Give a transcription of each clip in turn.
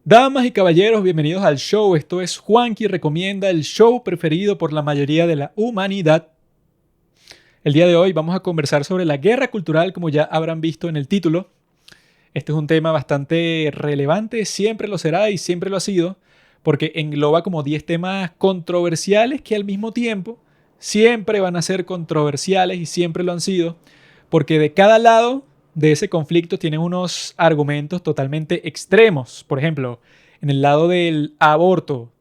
Damas y caballeros, bienvenidos al show. Esto es Juanqui Recomienda, el show preferido por la mayoría de la humanidad. El día de hoy vamos a conversar sobre la guerra cultural, como ya habrán visto en el título. Este es un tema bastante relevante, siempre lo será y siempre lo ha sido, porque engloba como 10 temas controversiales que al mismo tiempo siempre van a ser controversiales y siempre lo han sido, porque de cada lado de ese conflicto tienen unos argumentos totalmente extremos. Por ejemplo, en el lado del aborto,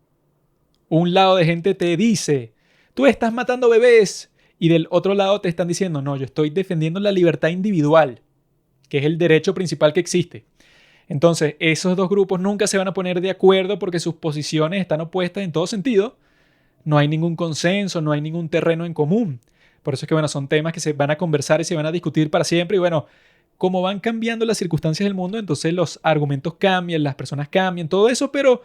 un lado de gente te dice, tú estás matando bebés, y del otro lado te están diciendo, no, yo estoy defendiendo la libertad individual, que es el derecho principal que existe. Entonces, esos dos grupos nunca se van a poner de acuerdo porque sus posiciones están opuestas en todo sentido. No hay ningún consenso, no hay ningún terreno en común. Por eso es que, bueno, son temas que se van a conversar y se van a discutir para siempre. Y bueno, como van cambiando las circunstancias del mundo, entonces los argumentos cambian, las personas cambian, todo eso, pero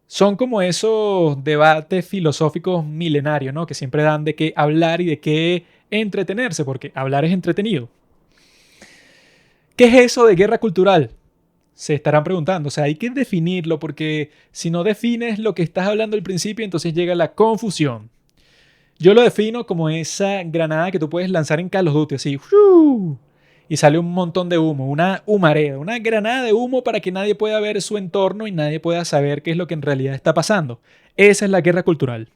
son como esos debates filosóficos milenarios, ¿no? Que siempre dan de qué hablar y de qué entretenerse, porque hablar es entretenido. ¿Qué es eso de guerra cultural? Se estarán preguntando. O sea, hay que definirlo porque si no defines lo que estás hablando al principio, entonces llega la confusión. Yo lo defino como esa granada que tú puedes lanzar en Call of Duty, así, ¡fu! Y sale un montón de humo, una humareda, una granada de humo para que nadie pueda ver su entorno y nadie pueda saber qué es lo que en realidad está pasando. Esa es la guerra cultural.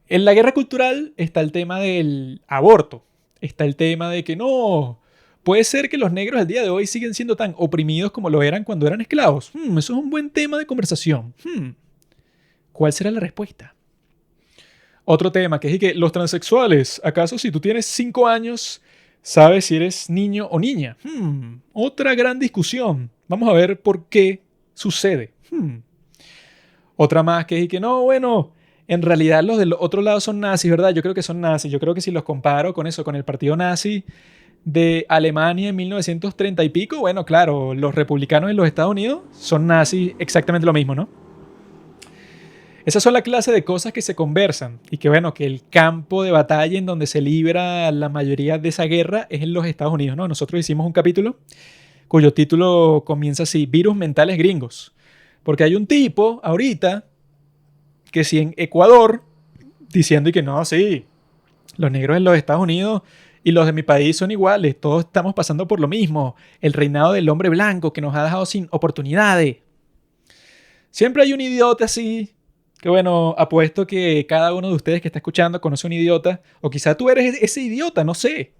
En la guerra cultural está el tema del aborto. Está el tema de que no, puede ser que los negros al día de hoy siguen siendo tan oprimidos como lo eran cuando eran esclavos. Eso es un buen tema de conversación. ¿Cuál será la respuesta? Otro tema que es que los transexuales, ¿acaso si tú tienes 5 años, sabes si eres niño o niña? Otra gran discusión. Vamos a ver por qué sucede. Otra más que es que no, bueno, en realidad los del otro lado son nazis, ¿verdad? Yo creo que son nazis. Yo creo que si los comparo con eso, con el partido nazi de Alemania en 1930 y pico, bueno, claro, los republicanos en los Estados Unidos son nazis exactamente lo mismo, ¿no? Esas son la clase de cosas que se conversan y que bueno, que el campo de batalla en donde se libra la mayoría de esa guerra es en los Estados Unidos, ¿no? Nosotros hicimos un capítulo cuyo título comienza así, Virus Mentales Gringos. Porque hay un tipo ahorita que si en Ecuador diciendo y que no, sí, los negros en los Estados Unidos y los de mi país son iguales, todos estamos pasando por lo mismo, el reinado del hombre blanco que nos ha dejado sin oportunidades. Siempre hay un idiota así, que bueno, apuesto que cada uno de ustedes que está escuchando conoce un idiota, o quizá tú eres ese idiota, no sé,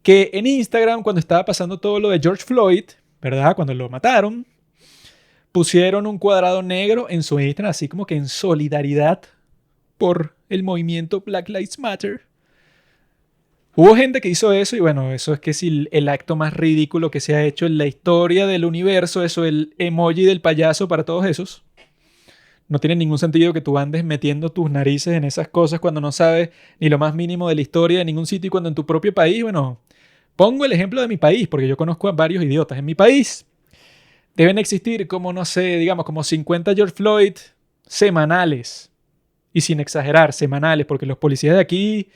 que en Instagram cuando estaba pasando todo lo de George Floyd, ¿verdad? Cuando lo mataron, pusieron un cuadrado negro en su Instagram, así como que en solidaridad por el movimiento Black Lives Matter. Hubo gente que hizo eso y bueno, eso es que es el acto más ridículo que se ha hecho en la historia del universo, eso, el emoji del payaso para todos esos. No tiene ningún sentido que tú andes metiendo tus narices en esas cosas cuando no sabes ni lo más mínimo de la historia de ningún sitio y cuando en tu propio país, bueno, pongo el ejemplo de mi país porque yo conozco a varios idiotas. En mi país deben existir como, no sé, digamos, como 50 George Floyd semanales. Y sin exagerar, semanales, porque los policías de aquí,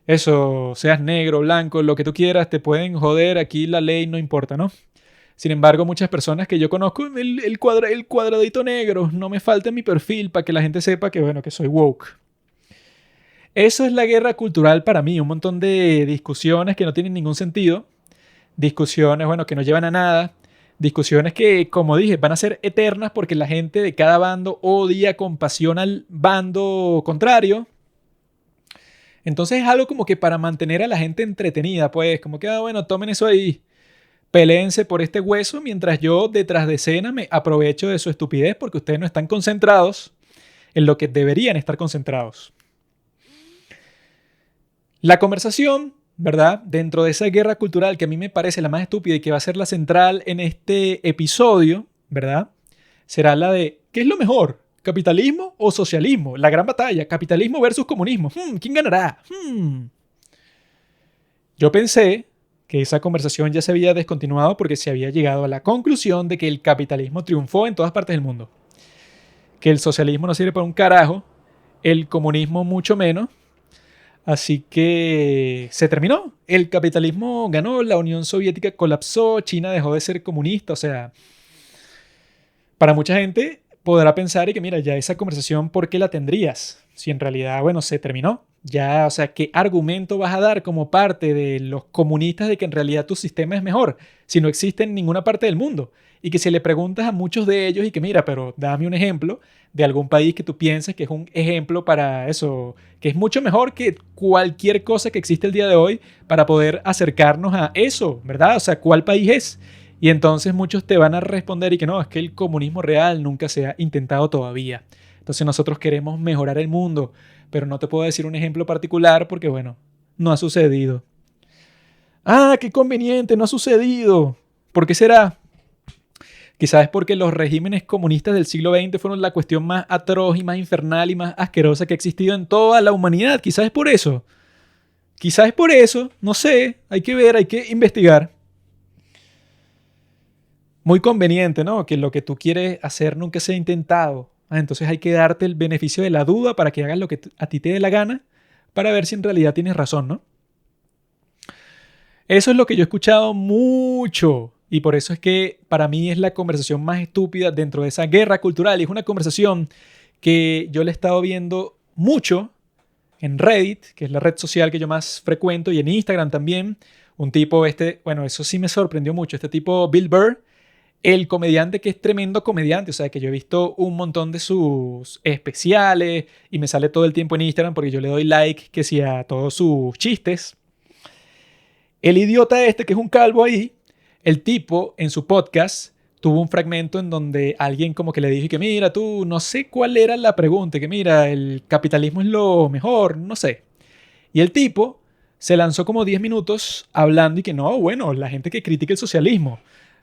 eso, seas negro, blanco, lo que tú quieras, te pueden joder, aquí la ley no importa, ¿no? Sin embargo, muchas personas que yo conozco, el cuadradito negro, no me falta en mi perfil para que la gente sepa que, bueno, que soy woke. Eso es la guerra cultural para mí, un montón de discusiones que no tienen ningún sentido, discusiones, bueno, que no llevan a nada, discusiones que, como dije, van a ser eternas porque la gente de cada bando odia con pasión al bando contrario. Entonces es algo como que para mantener a la gente entretenida, pues, como que, bueno, tomen eso ahí, peléense por este hueso mientras yo detrás de escena me aprovecho de su estupidez porque ustedes no están concentrados en lo que deberían estar concentrados. La conversación, ¿verdad? Dentro de esa guerra cultural que a mí me parece la más estúpida y que va a ser la central en este episodio, ¿verdad? Será la de, ¿qué es lo mejor? ¿Capitalismo o socialismo? La gran batalla, capitalismo versus comunismo. ¿Quién ganará? Yo pensé que esa conversación ya se había descontinuado porque se había llegado a la conclusión de que el capitalismo triunfó en todas partes del mundo. Que el socialismo no sirve para un carajo, el comunismo mucho menos. Así que se terminó. El capitalismo ganó, la Unión Soviética colapsó, China dejó de ser comunista. O sea, Para mucha gente podrá pensar y que mira, ya esa conversación, ¿por qué la tendrías? Si en realidad, bueno, se terminó. Ya, o sea, ¿qué argumento vas a dar como parte de los comunistas de que en realidad tu sistema es mejor si no existe en ninguna parte del mundo? Y que si le preguntas a muchos de ellos y que mira, pero dame un ejemplo de algún país que tú pienses que es un ejemplo para eso, que es mucho mejor que cualquier cosa que existe el día de hoy para poder acercarnos a eso, ¿verdad? O sea, ¿cuál país es? Y entonces muchos te van a responder y que no, es que el comunismo real nunca se ha intentado todavía. Entonces nosotros queremos mejorar el mundo, pero no te puedo decir un ejemplo particular porque, bueno, no ha sucedido. Ah, qué conveniente, no ha sucedido. ¿Por qué será? Quizás es porque los regímenes comunistas del siglo XX fueron la cuestión más atroz y más infernal y más asquerosa que ha existido en toda la humanidad. Quizás es por eso. Quizás es por eso. No sé. Hay que ver, hay que investigar. Muy conveniente, ¿no? Que lo que tú quieres hacer nunca sea intentado. Entonces hay que darte el beneficio de la duda para que hagas lo que a ti te dé la gana para ver si en realidad tienes razón, ¿no? Eso es lo que yo he escuchado mucho y por eso es que para mí es la conversación más estúpida dentro de esa guerra cultural y es una conversación que yo le he estado viendo mucho en Reddit, que es la red social que yo más frecuento, y en Instagram también. Un tipo, bueno, eso sí me sorprendió mucho, este tipo Bill Burr, el comediante que es tremendo comediante, o sea, que yo he visto un montón de sus especiales y me sale todo el tiempo en Instagram porque yo le doy like que sí a todos sus chistes. El idiota este, que es un calvo ahí, el tipo en su podcast tuvo un fragmento en donde alguien como que le dijo que mira, tú, no sé cuál era la pregunta, que mira, el capitalismo es lo mejor, no sé. Y el tipo se lanzó como 10 minutos hablando y que no, bueno, la gente que critica el socialismo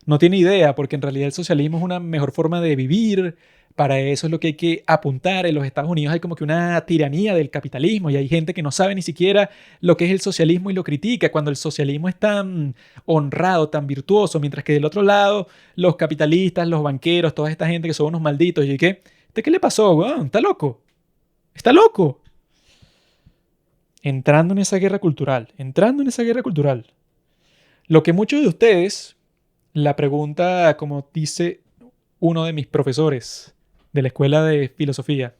no tiene idea, porque en realidad el socialismo es una mejor forma de vivir. Para eso es lo que hay que apuntar. En los Estados Unidos hay como que una tiranía del capitalismo y hay gente que no sabe ni siquiera lo que es el socialismo y lo critica cuando el socialismo es tan honrado, tan virtuoso, mientras que del otro lado los capitalistas, los banqueros, toda esta gente que son unos malditos. ¿Y qué? ¿De qué le pasó, weón? ¿Está loco? ¿Está loco? Entrando en esa guerra cultural, entrando en esa guerra cultural. Lo que muchos de ustedes, la pregunta, como dice uno de mis profesores de la escuela de filosofía,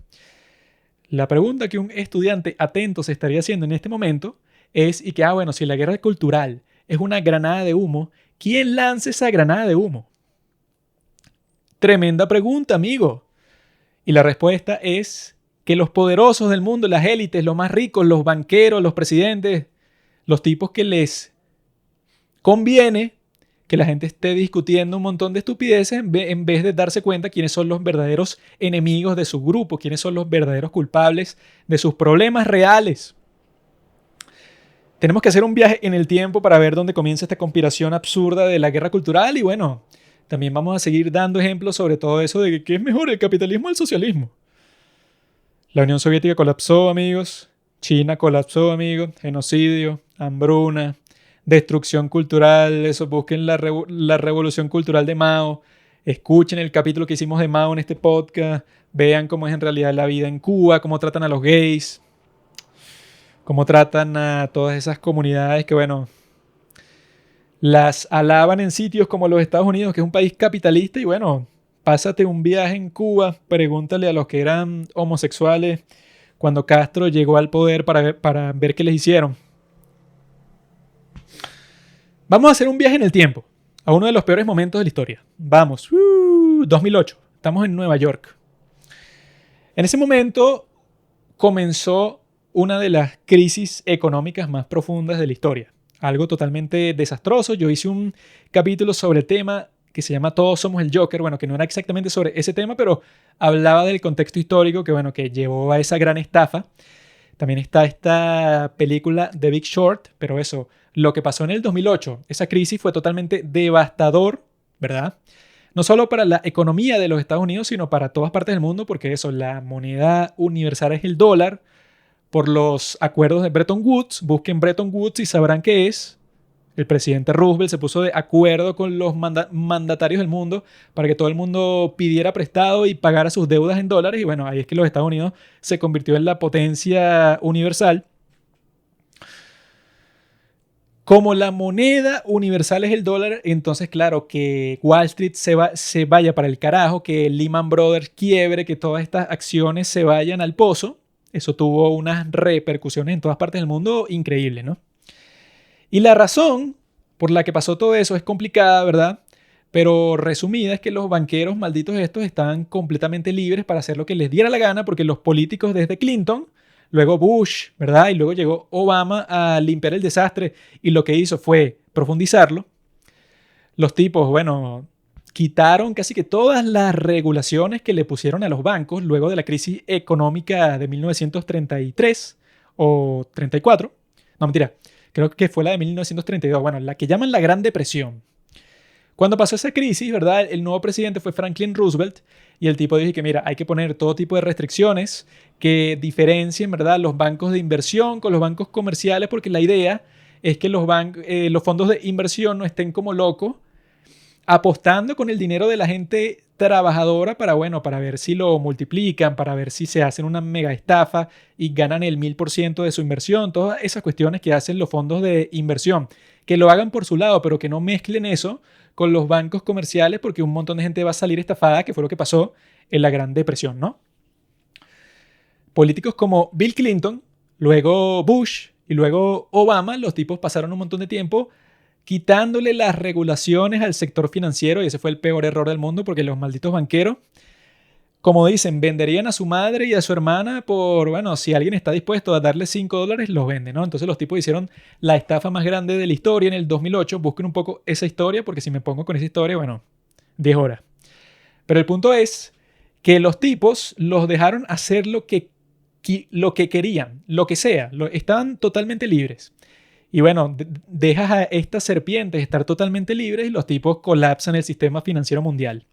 la pregunta que un estudiante atento se estaría haciendo en este momento es, y que, bueno, si la guerra cultural es una granada de humo, ¿quién lanza esa granada de humo? Tremenda pregunta, amigo. Y la respuesta es que los poderosos del mundo, las élites, los más ricos, los banqueros, los presidentes, los tipos que les conviene que la gente esté discutiendo un montón de estupideces en vez de darse cuenta quiénes son los verdaderos enemigos de su grupo, quiénes son los verdaderos culpables de sus problemas reales. Tenemos que hacer un viaje en el tiempo para ver dónde comienza esta conspiración absurda de la guerra cultural y bueno, también vamos a seguir dando ejemplos sobre todo eso de que es mejor el capitalismo o el socialismo. La Unión Soviética colapsó, amigos. China colapsó, amigos. Genocidio, hambruna, destrucción cultural. Eso, busquen la revolución cultural de Mao. Escuchen el capítulo que hicimos de Mao en este podcast. Vean cómo es en realidad la vida en Cuba, cómo tratan a los gays, cómo tratan a todas esas comunidades que, bueno, las alaban en sitios como los Estados Unidos, que es un país capitalista, y bueno, pásate un viaje en Cuba, pregúntale a los que eran homosexuales cuando Castro llegó al poder para ver qué les hicieron. Vamos a hacer un viaje en el tiempo, a uno de los peores momentos de la historia. Vamos, 2008, estamos en Nueva York. En ese momento comenzó una de las crisis económicas más profundas de la historia. Algo totalmente desastroso. Yo hice un capítulo sobre el tema que se llama Todos somos el Joker, bueno, que no era exactamente sobre ese tema, pero hablaba del contexto histórico que, bueno, que llevó a esa gran estafa. También está esta película The Big Short, pero eso, lo que pasó en el 2008, esa crisis fue totalmente devastador, ¿verdad? No solo para la economía de los Estados Unidos, sino para todas partes del mundo, porque eso, la moneda universal es el dólar. Por los acuerdos de Bretton Woods, busquen Bretton Woods y sabrán qué es. El presidente Roosevelt se puso de acuerdo con los mandatarios del mundo para que todo el mundo pidiera prestado y pagara sus deudas en dólares. Y bueno, ahí es que los Estados Unidos se convirtió en la potencia universal. Como la moneda universal es el dólar, entonces claro, que Wall Street se vaya para el carajo, que Lehman Brothers quiebre, que todas estas acciones se vayan al pozo, eso tuvo unas repercusiones en todas partes del mundo increíbles, ¿no? Y la razón por la que pasó todo eso es complicada, ¿verdad? Pero resumida es que los banqueros malditos estos estaban completamente libres para hacer lo que les diera la gana porque los políticos desde Clinton, luego Bush, ¿verdad? Y luego llegó Obama a limpiar el desastre y lo que hizo fue profundizarlo. Los tipos, bueno, quitaron casi que todas las regulaciones que le pusieron a los bancos luego de la crisis económica de 1933 o 34. No, mentira, creo que fue la de 1932. Bueno, la que llaman la Gran Depresión. Cuando pasó esa crisis, ¿verdad? El nuevo presidente fue Franklin Roosevelt y el tipo dijo que, mira, hay que poner todo tipo de restricciones que diferencien, ¿verdad? Los bancos de inversión con los bancos comerciales porque la idea es que los fondos de inversión no estén como locos apostando con el dinero de la gente trabajadora para, bueno, para ver si lo multiplican, para ver si se hacen una mega estafa y ganan el 1000% de su inversión, todas esas cuestiones que hacen los fondos de inversión, que lo hagan por su lado, pero que no mezclen eso con los bancos comerciales porque un montón de gente va a salir estafada, que fue lo que pasó en la Gran Depresión, ¿no? Políticos como Bill Clinton, luego Bush y luego Obama, los tipos pasaron un montón de tiempo quitándole las regulaciones al sector financiero y ese fue el peor error del mundo porque los malditos banqueros, como dicen, venderían a su madre y a su hermana por, bueno, si alguien está dispuesto a darle $5, los vende, ¿no? Entonces los tipos hicieron la estafa más grande de la historia en el 2008. Busquen un poco esa historia porque si me pongo con esa historia, bueno, 10 horas. Pero el punto es que los tipos los dejaron hacer lo que querían, lo que sea, estaban totalmente libres. Y bueno, dejas a estas serpientes estar totalmente libres y los tipos colapsan el sistema financiero mundial.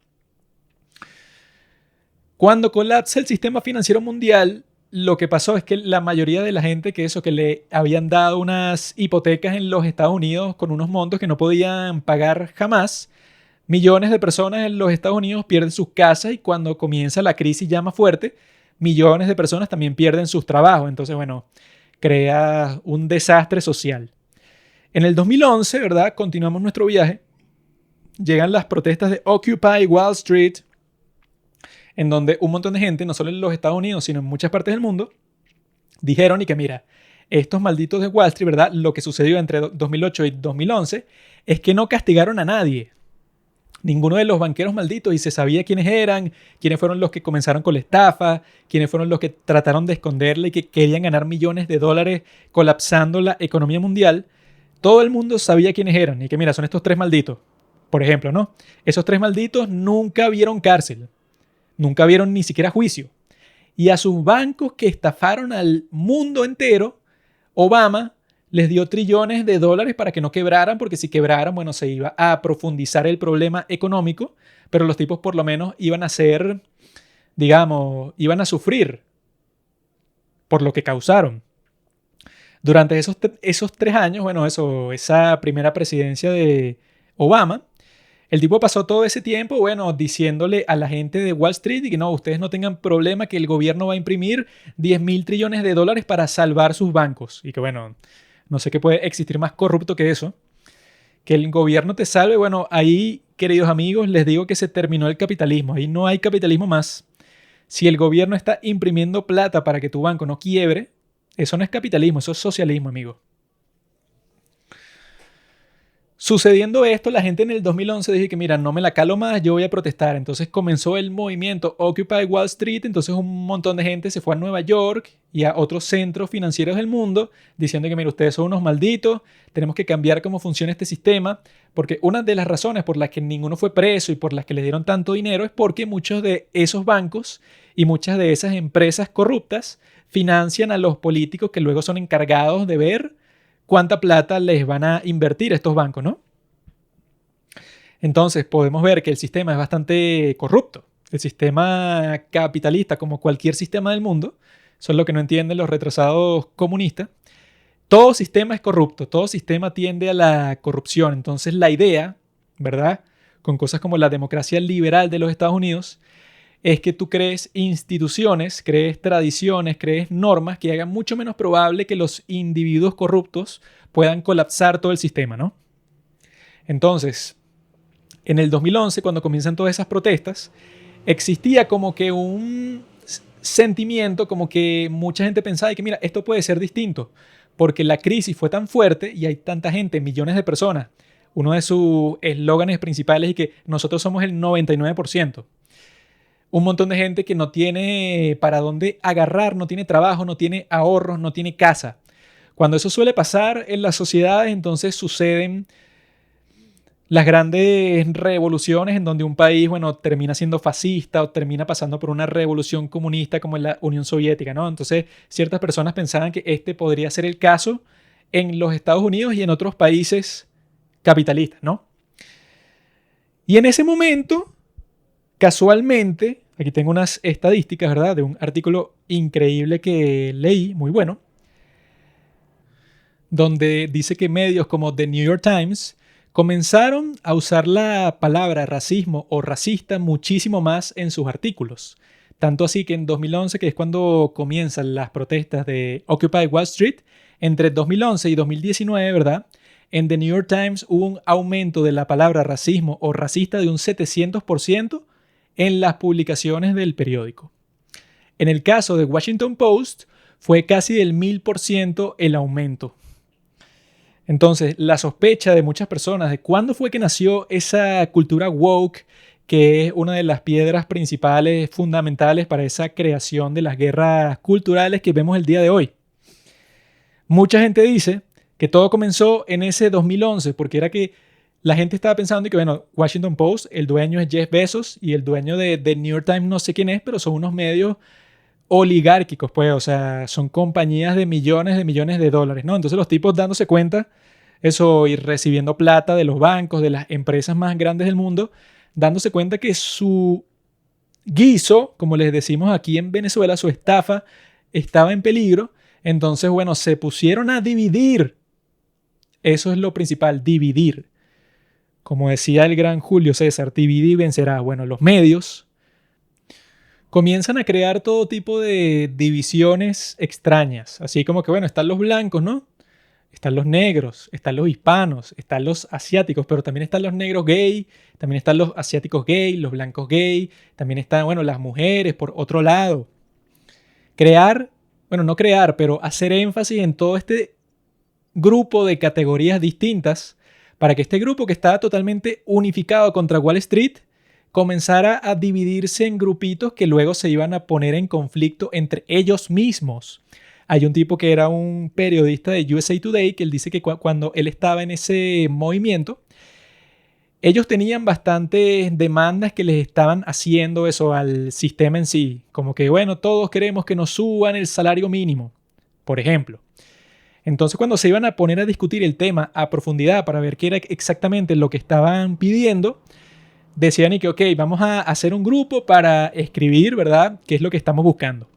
Cuando colapsa el sistema financiero mundial, lo que pasó es que la mayoría de la gente que le habían dado unas hipotecas en los Estados Unidos con unos montos que no podían pagar jamás, millones de personas en los Estados Unidos pierden sus casas y cuando comienza la crisis ya más fuerte, millones de personas también pierden sus trabajos. Entonces, bueno, crea un desastre social. En el 2011, ¿verdad? Continuamos nuestro viaje. Llegan las protestas de Occupy Wall Street, en donde un montón de gente, no solo en los Estados Unidos, sino en muchas partes del mundo, dijeron y que mira, estos malditos de Wall Street, ¿verdad? Lo que sucedió entre 2008 y 2011 es que no castigaron a nadie. Ninguno de los banqueros malditos y se sabía quiénes eran, quiénes fueron los que comenzaron con la estafa, quiénes fueron los que trataron de esconderle y que querían ganar millones de dólares colapsando la economía mundial. Todo el mundo sabía quiénes eran y que mira, son estos tres malditos. Por ejemplo, ¿no? Esos tres malditos nunca vieron cárcel, nunca vieron ni siquiera juicio. Y a sus bancos que estafaron al mundo entero, Obama les dio trillones de dólares para que no quebraran, porque si quebraran, bueno, se iba a profundizar el problema económico, pero los tipos por lo menos iban a ser, digamos, iban a sufrir por lo que causaron. Durante esos 3 años, bueno, esa primera presidencia de Obama, el tipo pasó todo ese tiempo, bueno, diciéndole a la gente de Wall Street que no, ustedes no tengan problema, que el gobierno va a imprimir 10.000 trillones de dólares para salvar sus bancos. Y que bueno, no sé qué puede existir más corrupto que eso. Que el gobierno te salve. Bueno, ahí, queridos amigos, les digo que se terminó el capitalismo. Ahí no hay capitalismo más. Si el gobierno está imprimiendo plata para que tu banco no quiebre, eso no es capitalismo, eso es socialismo, amigo. Sucediendo esto, la gente en el 2011 dijo que mira, no me la calo más, yo voy a protestar. Entonces comenzó el movimiento Occupy Wall Street, entonces un montón de gente se fue a Nueva York y a otros centros financieros del mundo diciendo que mira, ustedes son unos malditos, tenemos que cambiar cómo funciona este sistema, porque una de las razones por las que ninguno fue preso y por las que les dieron tanto dinero es porque muchos de esos bancos y muchas de esas empresas corruptas financian a los políticos que luego son encargados de ver cuánta plata les van a invertir estos bancos, ¿no? Entonces podemos ver que el sistema es bastante corrupto. El sistema capitalista, como cualquier sistema del mundo, eso es lo que no entienden los retrasados comunistas. Todo sistema es corrupto, todo sistema tiende a la corrupción. Entonces la idea, ¿verdad? Con cosas como la democracia liberal de los Estados Unidos, es que tú crees instituciones, crees tradiciones, crees normas que hagan mucho menos probable que los individuos corruptos puedan colapsar todo el sistema, ¿no? Entonces, en el 2011, cuando comienzan todas esas protestas, existía como que un sentimiento, como que mucha gente pensaba que, mira, esto puede ser distinto, porque la crisis fue tan fuerte y hay tanta gente, millones de personas. Uno de sus eslóganes principales es que nosotros somos el 99%. Un montón de gente que no tiene para dónde agarrar, no tiene trabajo, no tiene ahorros, no tiene casa. Cuando eso suele pasar en las sociedades, entonces suceden las grandes revoluciones en donde un país, bueno, termina siendo fascista o termina pasando por una revolución comunista como en la Unión Soviética, ¿no? Entonces, ciertas personas pensaban que este podría ser el caso en los Estados Unidos y en otros países capitalistas, ¿no? Y en ese momento, casualmente, aquí tengo unas estadísticas, ¿verdad? De un artículo increíble que leí, muy bueno, donde dice que medios como The New York Times comenzaron a usar la palabra racismo o racista muchísimo más en sus artículos. Tanto así que en 2011, que es cuando comienzan las protestas de Occupy Wall Street, entre 2011 y 2019, ¿verdad? En The New York Times hubo un aumento de la palabra racismo o racista de un 700% en las publicaciones del periódico. En el caso de Washington Post, fue casi del 1000% el aumento. Entonces, la sospecha de muchas personas de cuándo fue que nació esa cultura woke, que es una de las piedras principales, fundamentales para esa creación de las guerras culturales que vemos el día de hoy. Mucha gente dice que todo comenzó en ese 2011, porque era que la gente estaba pensando que, bueno, Washington Post, el dueño es Jeff Bezos y el dueño de New York Times no sé quién es, pero son unos medios oligárquicos, pues, o sea, son compañías de millones de dólares, ¿no? Entonces los tipos dándose cuenta, eso, y recibiendo plata de los bancos, de las empresas más grandes del mundo, dándose cuenta que su guiso, como les decimos aquí en Venezuela, su estafa, estaba en peligro. Entonces, bueno, se pusieron a dividir. Eso es lo principal, dividir. Como decía el gran Julio César, divide y vencerá. Bueno, los medios comienzan a crear todo tipo de divisiones extrañas. Así como que, bueno, están los blancos, ¿no? Están los negros, están los hispanos, están los asiáticos, pero también están los negros gay, también están los asiáticos gay, los blancos gay, también están, bueno, las mujeres por otro lado. No crear, pero hacer énfasis en todo este grupo de categorías distintas para que este grupo que estaba totalmente unificado contra Wall Street comenzara a dividirse en grupitos que luego se iban a poner en conflicto entre ellos mismos. Hay un tipo que era un periodista de USA Today que él dice que cuando él estaba en ese movimiento, ellos tenían bastantes demandas que les estaban haciendo eso al sistema en sí. Como que, bueno, todos queremos que nos suban el salario mínimo, por ejemplo. Entonces, cuando se iban a poner a discutir el tema a profundidad para ver qué era exactamente lo que estaban pidiendo, decían y que, ok, vamos a hacer un grupo para escribir, ¿verdad?, qué es lo que estamos buscando.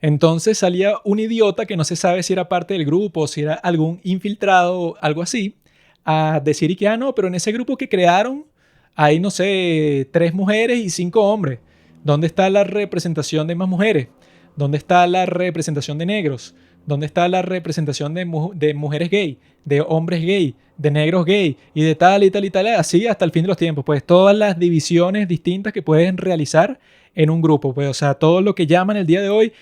Entonces salía un idiota que no se sabe si era parte del grupo o si era algún infiltrado o algo así, a decir y que, no, pero en ese grupo que crearon hay, no sé, 3 mujeres y 5 hombres. ¿Dónde está la representación de más mujeres? ¿Dónde está la representación de negros? ¿Dónde está la representación de mujeres gay, de hombres gay, de negros gay y de tal y tal y tal? Así hasta el fin de los tiempos. Pues todas las divisiones distintas que pueden realizar en un grupo. Pues, o sea, todo lo que llaman el día de hoy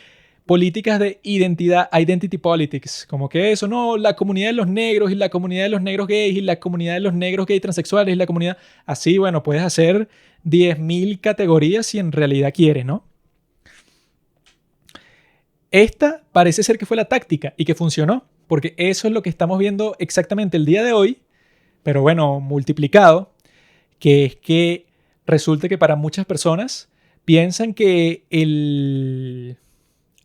políticas de identidad, identity politics, como que eso, no, la comunidad de los negros y la comunidad de los negros gays y la comunidad de los negros gay transexuales y la comunidad, así, bueno, puedes hacer 10.000 categorías si en realidad quieres, ¿no? Esta parece ser que fue la táctica y que funcionó, porque eso es lo que estamos viendo exactamente el día de hoy, pero bueno, multiplicado, que es que resulta que para muchas personas piensan que el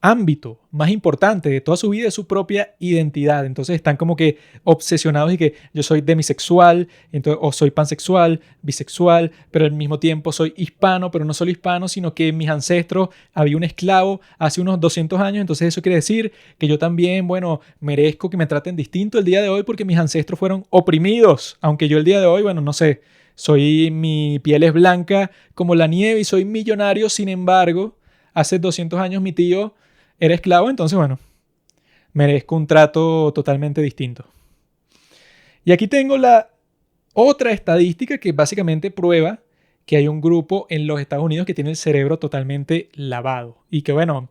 ámbito más importante de toda su vida es su propia identidad. Entonces están como que obsesionados y que yo soy demisexual, entonces, o soy pansexual, bisexual, pero al mismo tiempo soy hispano, pero no solo hispano, sino que mis ancestros había un esclavo hace unos 200 años, entonces eso quiere decir que yo también, bueno, merezco que me traten distinto el día de hoy porque mis ancestros fueron oprimidos, aunque yo el día de hoy, bueno, no sé, Mi piel es blanca como la nieve y soy millonario, sin embargo, hace 200 años mi tío era esclavo, entonces bueno, merezco un trato totalmente distinto. Y aquí tengo la otra estadística que básicamente prueba que hay un grupo en los Estados Unidos que tiene el cerebro totalmente lavado. Y que bueno,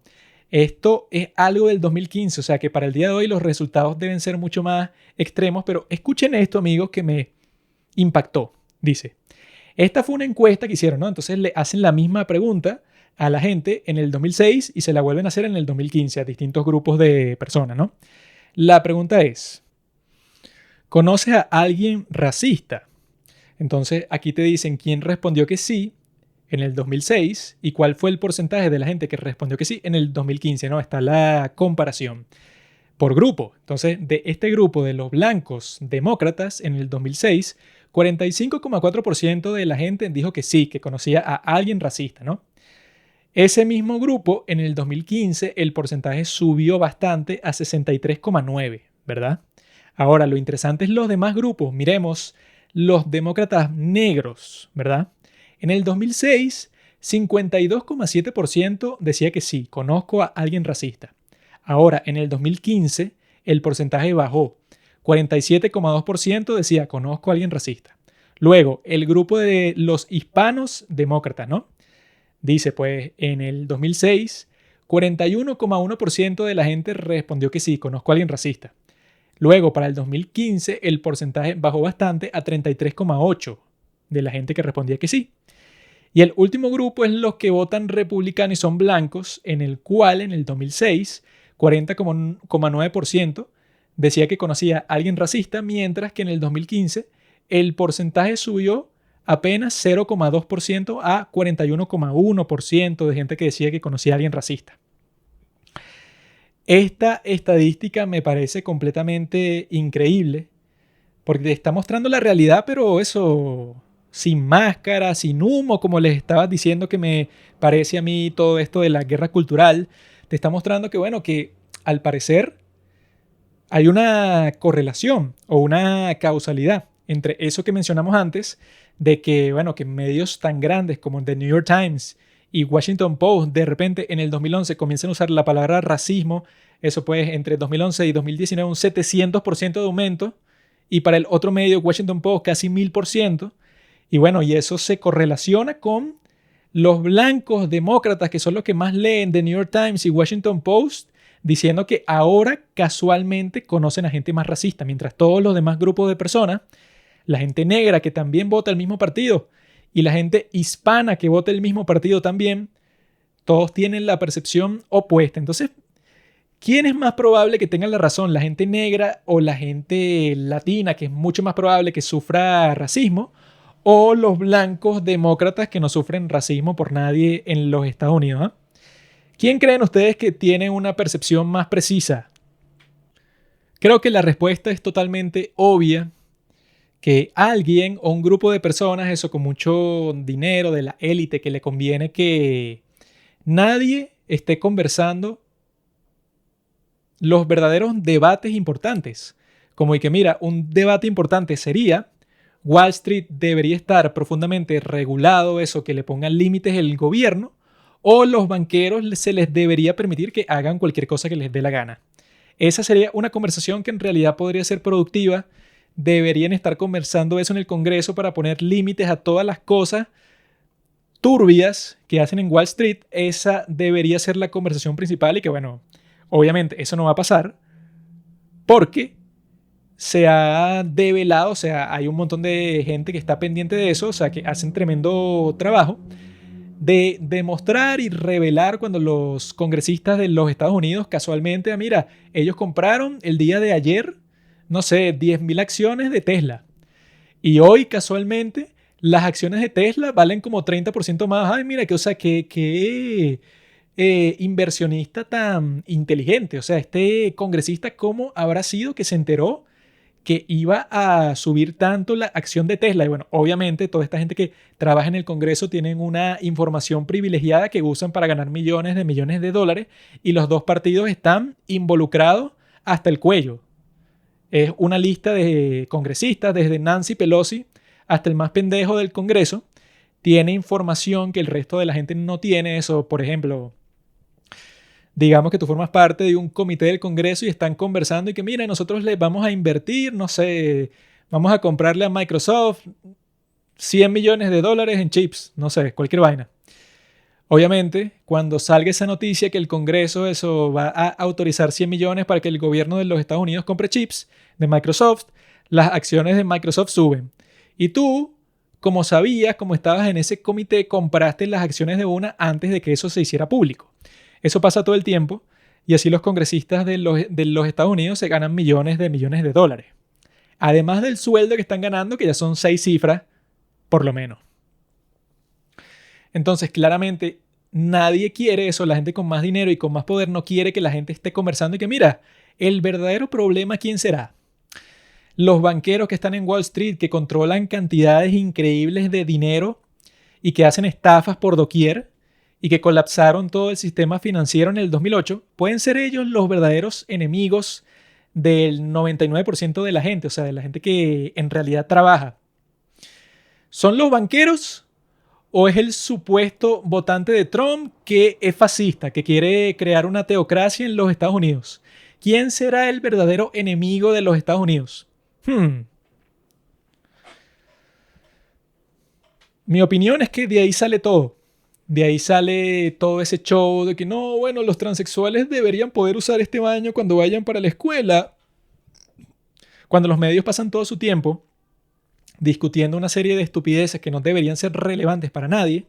esto es algo del 2015, o sea que para el día de hoy los resultados deben ser mucho más extremos, pero escuchen esto, amigos, que me impactó. Dice, esta fue una encuesta que hicieron, ¿no? Entonces le hacen la misma pregunta a la gente en el 2006 y se la vuelven a hacer en el 2015 a distintos grupos de personas, ¿no? La pregunta es, ¿conoces a alguien racista? Entonces aquí te dicen quién respondió que sí en el 2006 y cuál fue el porcentaje de la gente que respondió que sí en el 2015, ¿no? Está la comparación por grupo. Entonces, de este grupo de los blancos demócratas en el 2006, 45,4% de la gente dijo que sí, que conocía a alguien racista, ¿no? Ese mismo grupo, en el 2015, el porcentaje subió bastante a 63,9%, ¿verdad? Ahora, lo interesante es los demás grupos. Miremos los demócratas negros, ¿verdad? En el 2006, 52,7% decía que sí, conozco a alguien racista. Ahora, en el 2015, el porcentaje bajó. 47,2% decía, conozco a alguien racista. Luego, el grupo de los hispanos demócratas, ¿no? Dice, pues, en el 2006, 41,1% de la gente respondió que sí, conozco a alguien racista. Luego, para el 2015, el porcentaje bajó bastante a 33,8% de la gente que respondía que sí. Y el último grupo es los que votan republicano y son blancos, en el cual en el 2006, 40,9% decía que conocía a alguien racista, mientras que en el 2015 el porcentaje subió apenas 0,2% a 41,1% de gente que decía que conocía a alguien racista. Esta estadística me parece completamente increíble porque te está mostrando la realidad, pero eso sin máscara, sin humo, como les estaba diciendo que me parece a mí todo esto de la guerra cultural. Te está mostrando que, bueno, que al parecer hay una correlación o una causalidad entre eso que mencionamos antes, de que, bueno, que medios tan grandes como The New York Times y Washington Post de repente en el 2011 comienzan a usar la palabra racismo. Eso pues entre 2011 y 2019 un 700% de aumento, y para el otro medio, Washington Post, casi 1000%. Y bueno, y eso se correlaciona con los blancos demócratas, que son los que más leen The New York Times y Washington Post, diciendo que ahora casualmente conocen a gente más racista, mientras todos los demás grupos de personas, la gente negra que también vota el mismo partido y la gente hispana que vota el mismo partido también, todos tienen la percepción opuesta. Entonces, ¿quién es más probable que tenga la razón? ¿La gente negra o la gente latina, que es mucho más probable que sufra racismo? ¿O los blancos demócratas que no sufren racismo por nadie en los Estados Unidos? ¿Eh? ¿Quién creen ustedes que tiene una percepción más precisa? Creo que la respuesta es totalmente obvia, que alguien o un grupo de personas, eso con mucho dinero de la élite, que le conviene que nadie esté conversando los verdaderos debates importantes. Como y que mira, un debate importante sería: Wall Street debería estar profundamente regulado, eso, que le pongan límites el gobierno, o los banqueros se les debería permitir que hagan cualquier cosa que les dé la gana. Esa sería una conversación que en realidad podría ser productiva. Deberían estar conversando eso en el Congreso para poner límites a todas las cosas turbias que hacen en Wall Street. Esa debería ser la conversación principal, y que bueno, obviamente eso no va a pasar porque se ha develado, o sea, hay un montón de gente que está pendiente de eso, o sea, que hacen tremendo trabajo de demostrar y revelar cuando los congresistas de los Estados Unidos casualmente, mira, ellos compraron el día de ayer, no sé, 10,000 acciones de Tesla. Y hoy, casualmente, las acciones de Tesla valen como 30% más. Ay, mira, que, o sea, que inversionista tan inteligente. O sea, este congresista, ¿cómo habrá sido que se enteró que iba a subir tanto la acción de Tesla? Y bueno, obviamente, toda esta gente que trabaja en el Congreso tienen una información privilegiada que usan para ganar millones de dólares, y los dos partidos están involucrados hasta el cuello. Es una lista de congresistas, desde Nancy Pelosi hasta el más pendejo del Congreso tiene información que el resto de la gente no tiene. Eso, por ejemplo, digamos que tú formas parte de un comité del Congreso y están conversando y que, mira, nosotros le vamos a invertir, no sé, vamos a comprarle a Microsoft $100 millones en chips, no sé, cualquier vaina. Obviamente, cuando salga esa noticia que el Congreso eso va a autorizar 100 millones para que el gobierno de los Estados Unidos compre chips de Microsoft, las acciones de Microsoft suben. Y tú, como sabías, como estabas en ese comité, compraste las acciones de una antes de que eso se hiciera público. Eso pasa todo el tiempo y así los congresistas de los Estados Unidos se ganan millones de dólares. Además del sueldo que están ganando, que ya son 6 cifras, por lo menos. Entonces, claramente, nadie quiere eso. La gente con más dinero y con más poder no quiere que la gente esté conversando y que, mira, el verdadero problema, ¿quién será? Los banqueros que están en Wall Street, que controlan cantidades increíbles de dinero y que hacen estafas por doquier y que colapsaron todo el sistema financiero en el 2008, pueden ser ellos los verdaderos enemigos del 99% de la gente, o sea, de la gente que en realidad trabaja. ¿Son los banqueros o es el supuesto votante de Trump que es fascista, que quiere crear una teocracia en los Estados Unidos? ¿Quién será el verdadero enemigo de los Estados Unidos? Mi opinión es que de ahí sale todo. De ahí sale todo ese show de que no, bueno, los transexuales deberían poder usar este baño cuando vayan para la escuela. Cuando los medios pasan todo su tiempo discutiendo una serie de estupideces que no deberían ser relevantes para nadie,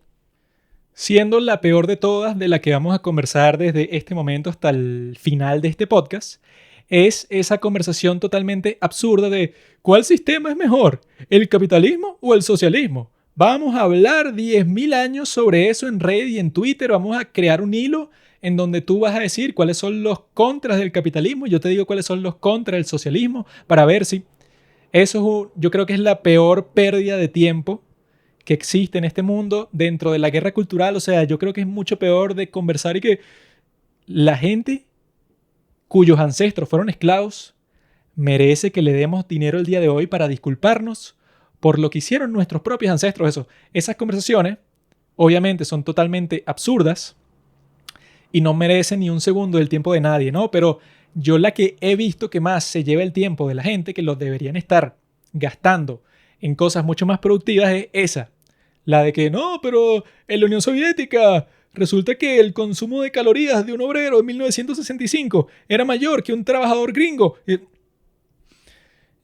siendo la peor de todas, de la que vamos a conversar desde este momento hasta el final de este podcast, es esa conversación totalmente absurda de ¿cuál sistema es mejor? ¿El capitalismo o el socialismo? Vamos a hablar 10.000 años sobre eso en Reddit y en Twitter. Vamos a crear un hilo en donde tú vas a decir cuáles son los contras del capitalismo y yo te digo cuáles son los contras del socialismo para ver si eso yo creo que es la peor pérdida de tiempo que existe en este mundo dentro de la guerra cultural. O sea, yo creo que es mucho peor de conversar y que la gente cuyos ancestros fueron esclavos merece que le demos dinero el día de hoy para disculparnos por lo que hicieron nuestros propios ancestros. Esas conversaciones obviamente son totalmente absurdas y no merecen ni un segundo del tiempo de nadie, ¿no? Pero yo la que he visto que más se lleva el tiempo de la gente, que los deberían estar gastando en cosas mucho más productivas, es esa. La de que no, pero en la Unión Soviética resulta que el consumo de calorías de un obrero en 1965 era mayor que un trabajador gringo.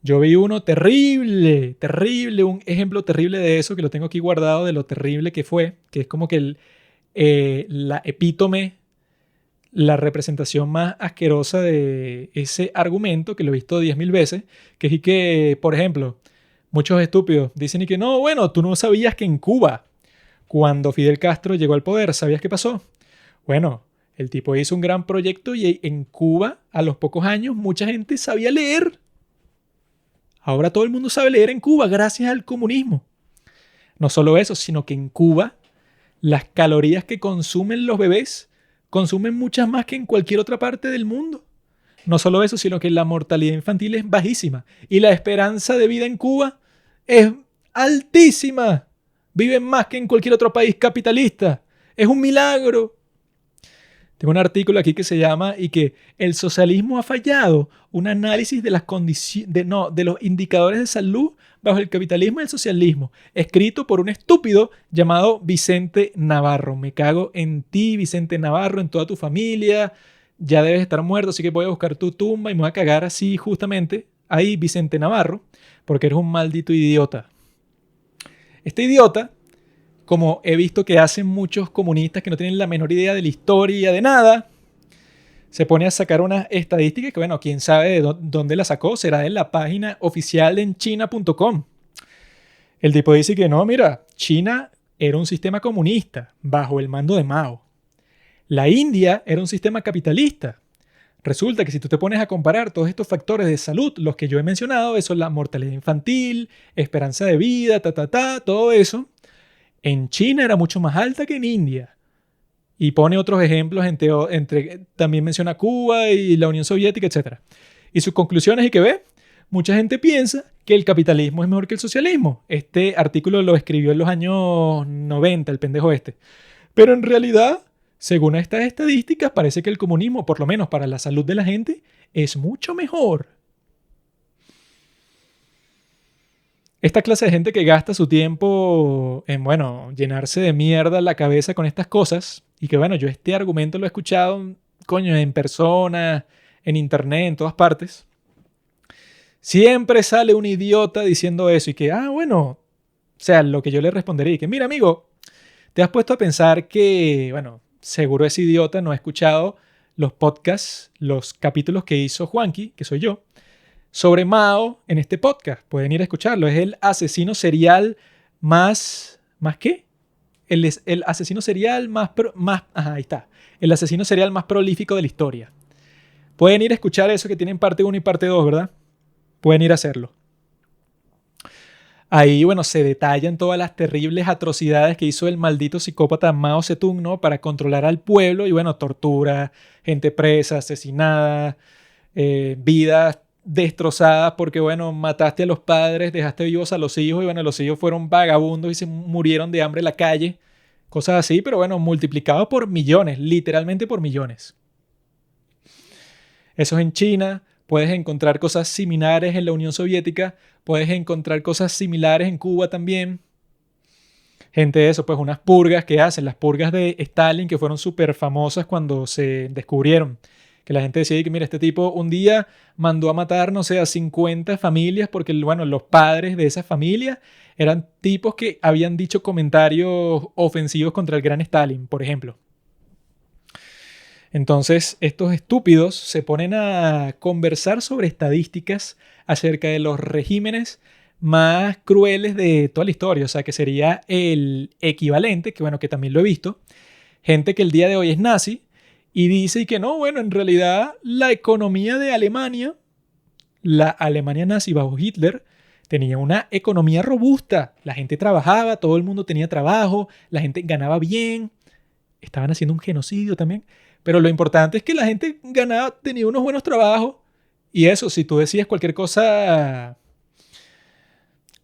Yo vi uno terrible, un ejemplo terrible de eso, que lo tengo aquí guardado, de lo terrible que fue, que es como que la epítome, la representación más asquerosa de ese argumento, que lo he visto 10.000 veces, que es que, por ejemplo, muchos estúpidos dicen y que no, bueno, tú no sabías que en Cuba, cuando Fidel Castro llegó al poder, ¿sabías qué pasó? Bueno, el tipo hizo un gran proyecto y en Cuba, a los pocos años, mucha gente sabía leer. Ahora todo el mundo sabe leer en Cuba gracias al comunismo. No solo eso, sino que en Cuba las calorías que consumen los bebés consumen muchas más que en cualquier otra parte del mundo. No solo eso, sino que la mortalidad infantil es bajísima y la esperanza de vida en Cuba es altísima. Viven más que en cualquier otro país capitalista. Es un milagro. Tengo un artículo aquí que se llama y que el socialismo ha fallado, un análisis de las de los indicadores de salud bajo el capitalismo y el socialismo, escrito por un estúpido llamado Vicente Navarro. Me cago en ti, Vicente Navarro, en toda tu familia. Ya debes estar muerto, así que voy a buscar tu tumba y me voy a cagar así justamente ahí, Vicente Navarro, porque eres un maldito idiota. Este idiota, como he visto que hacen muchos comunistas que no tienen la menor idea de la historia, de nada, se pone a sacar unas estadísticas que, bueno, quién sabe de dónde la sacó, será de la página oficial en china.com. El tipo dice que no, mira, China era un sistema comunista bajo el mando de Mao. La India era un sistema capitalista. Resulta que si tú te pones a comparar todos estos factores de salud, los que yo he mencionado, eso es la mortalidad infantil, esperanza de vida, todo eso, en China era mucho más alta que en India. Y pone otros ejemplos, también menciona Cuba y la Unión Soviética, etc. Y sus conclusiones, y que ve, mucha gente piensa que el capitalismo es mejor que el socialismo. Este artículo lo escribió en los años 90, el pendejo este. Pero en realidad, según estas estadísticas, parece que el comunismo, por lo menos para la salud de la gente, es mucho mejor. Esta clase de gente que gasta su tiempo en, bueno, llenarse de mierda la cabeza con estas cosas, y que, bueno, yo este argumento lo he escuchado, coño, en persona, en internet, en todas partes. Siempre sale un idiota diciendo eso y que, bueno, o sea, lo que yo le respondería, que mira, amigo, te has puesto a pensar que, bueno, seguro ese idiota no ha escuchado los podcasts, los capítulos que hizo Juanqui, que soy yo, sobre Mao en este podcast. Pueden ir a escucharlo. Es el asesino serial más... ¿Más qué? El asesino serial más... Ajá, ahí está. El asesino serial más prolífico de la historia. Pueden ir a escuchar eso que tienen parte 1 y parte 2, ¿verdad? Pueden ir a hacerlo. Ahí, bueno, se detallan todas las terribles atrocidades que hizo el maldito psicópata Mao Zedong, ¿no? Para controlar al pueblo y, bueno, tortura, gente presa, asesinada, vidas destrozadas porque, bueno, mataste a los padres, dejaste vivos a los hijos y, bueno, los hijos fueron vagabundos y se murieron de hambre en la calle. Cosas así, pero, bueno, multiplicado por millones, literalmente por millones. Eso es en China. Puedes encontrar cosas similares en la Unión Soviética. Puedes encontrar cosas similares en Cuba también. Gente de eso, pues unas purgas que hacen. Las purgas de Stalin que fueron súper famosas cuando se descubrieron. Que la gente decía que, mira, este tipo un día mandó a matar, no sé, a 50 familias porque, bueno, los padres de esas familias eran tipos que habían dicho comentarios ofensivos contra el gran Stalin, por ejemplo. Entonces, estos estúpidos se ponen a conversar sobre estadísticas acerca de los regímenes más crueles de toda la historia. O sea, que sería el equivalente, que bueno, que también lo he visto, gente que el día de hoy es nazi y dice que no, bueno, en realidad la economía de Alemania, la Alemania nazi bajo Hitler, tenía una economía robusta. La gente trabajaba, todo el mundo tenía trabajo, la gente ganaba bien, estaban haciendo un genocidio también. Pero lo importante es que la gente ganaba, tenía unos buenos trabajos. Y eso, si tú decías cualquier cosa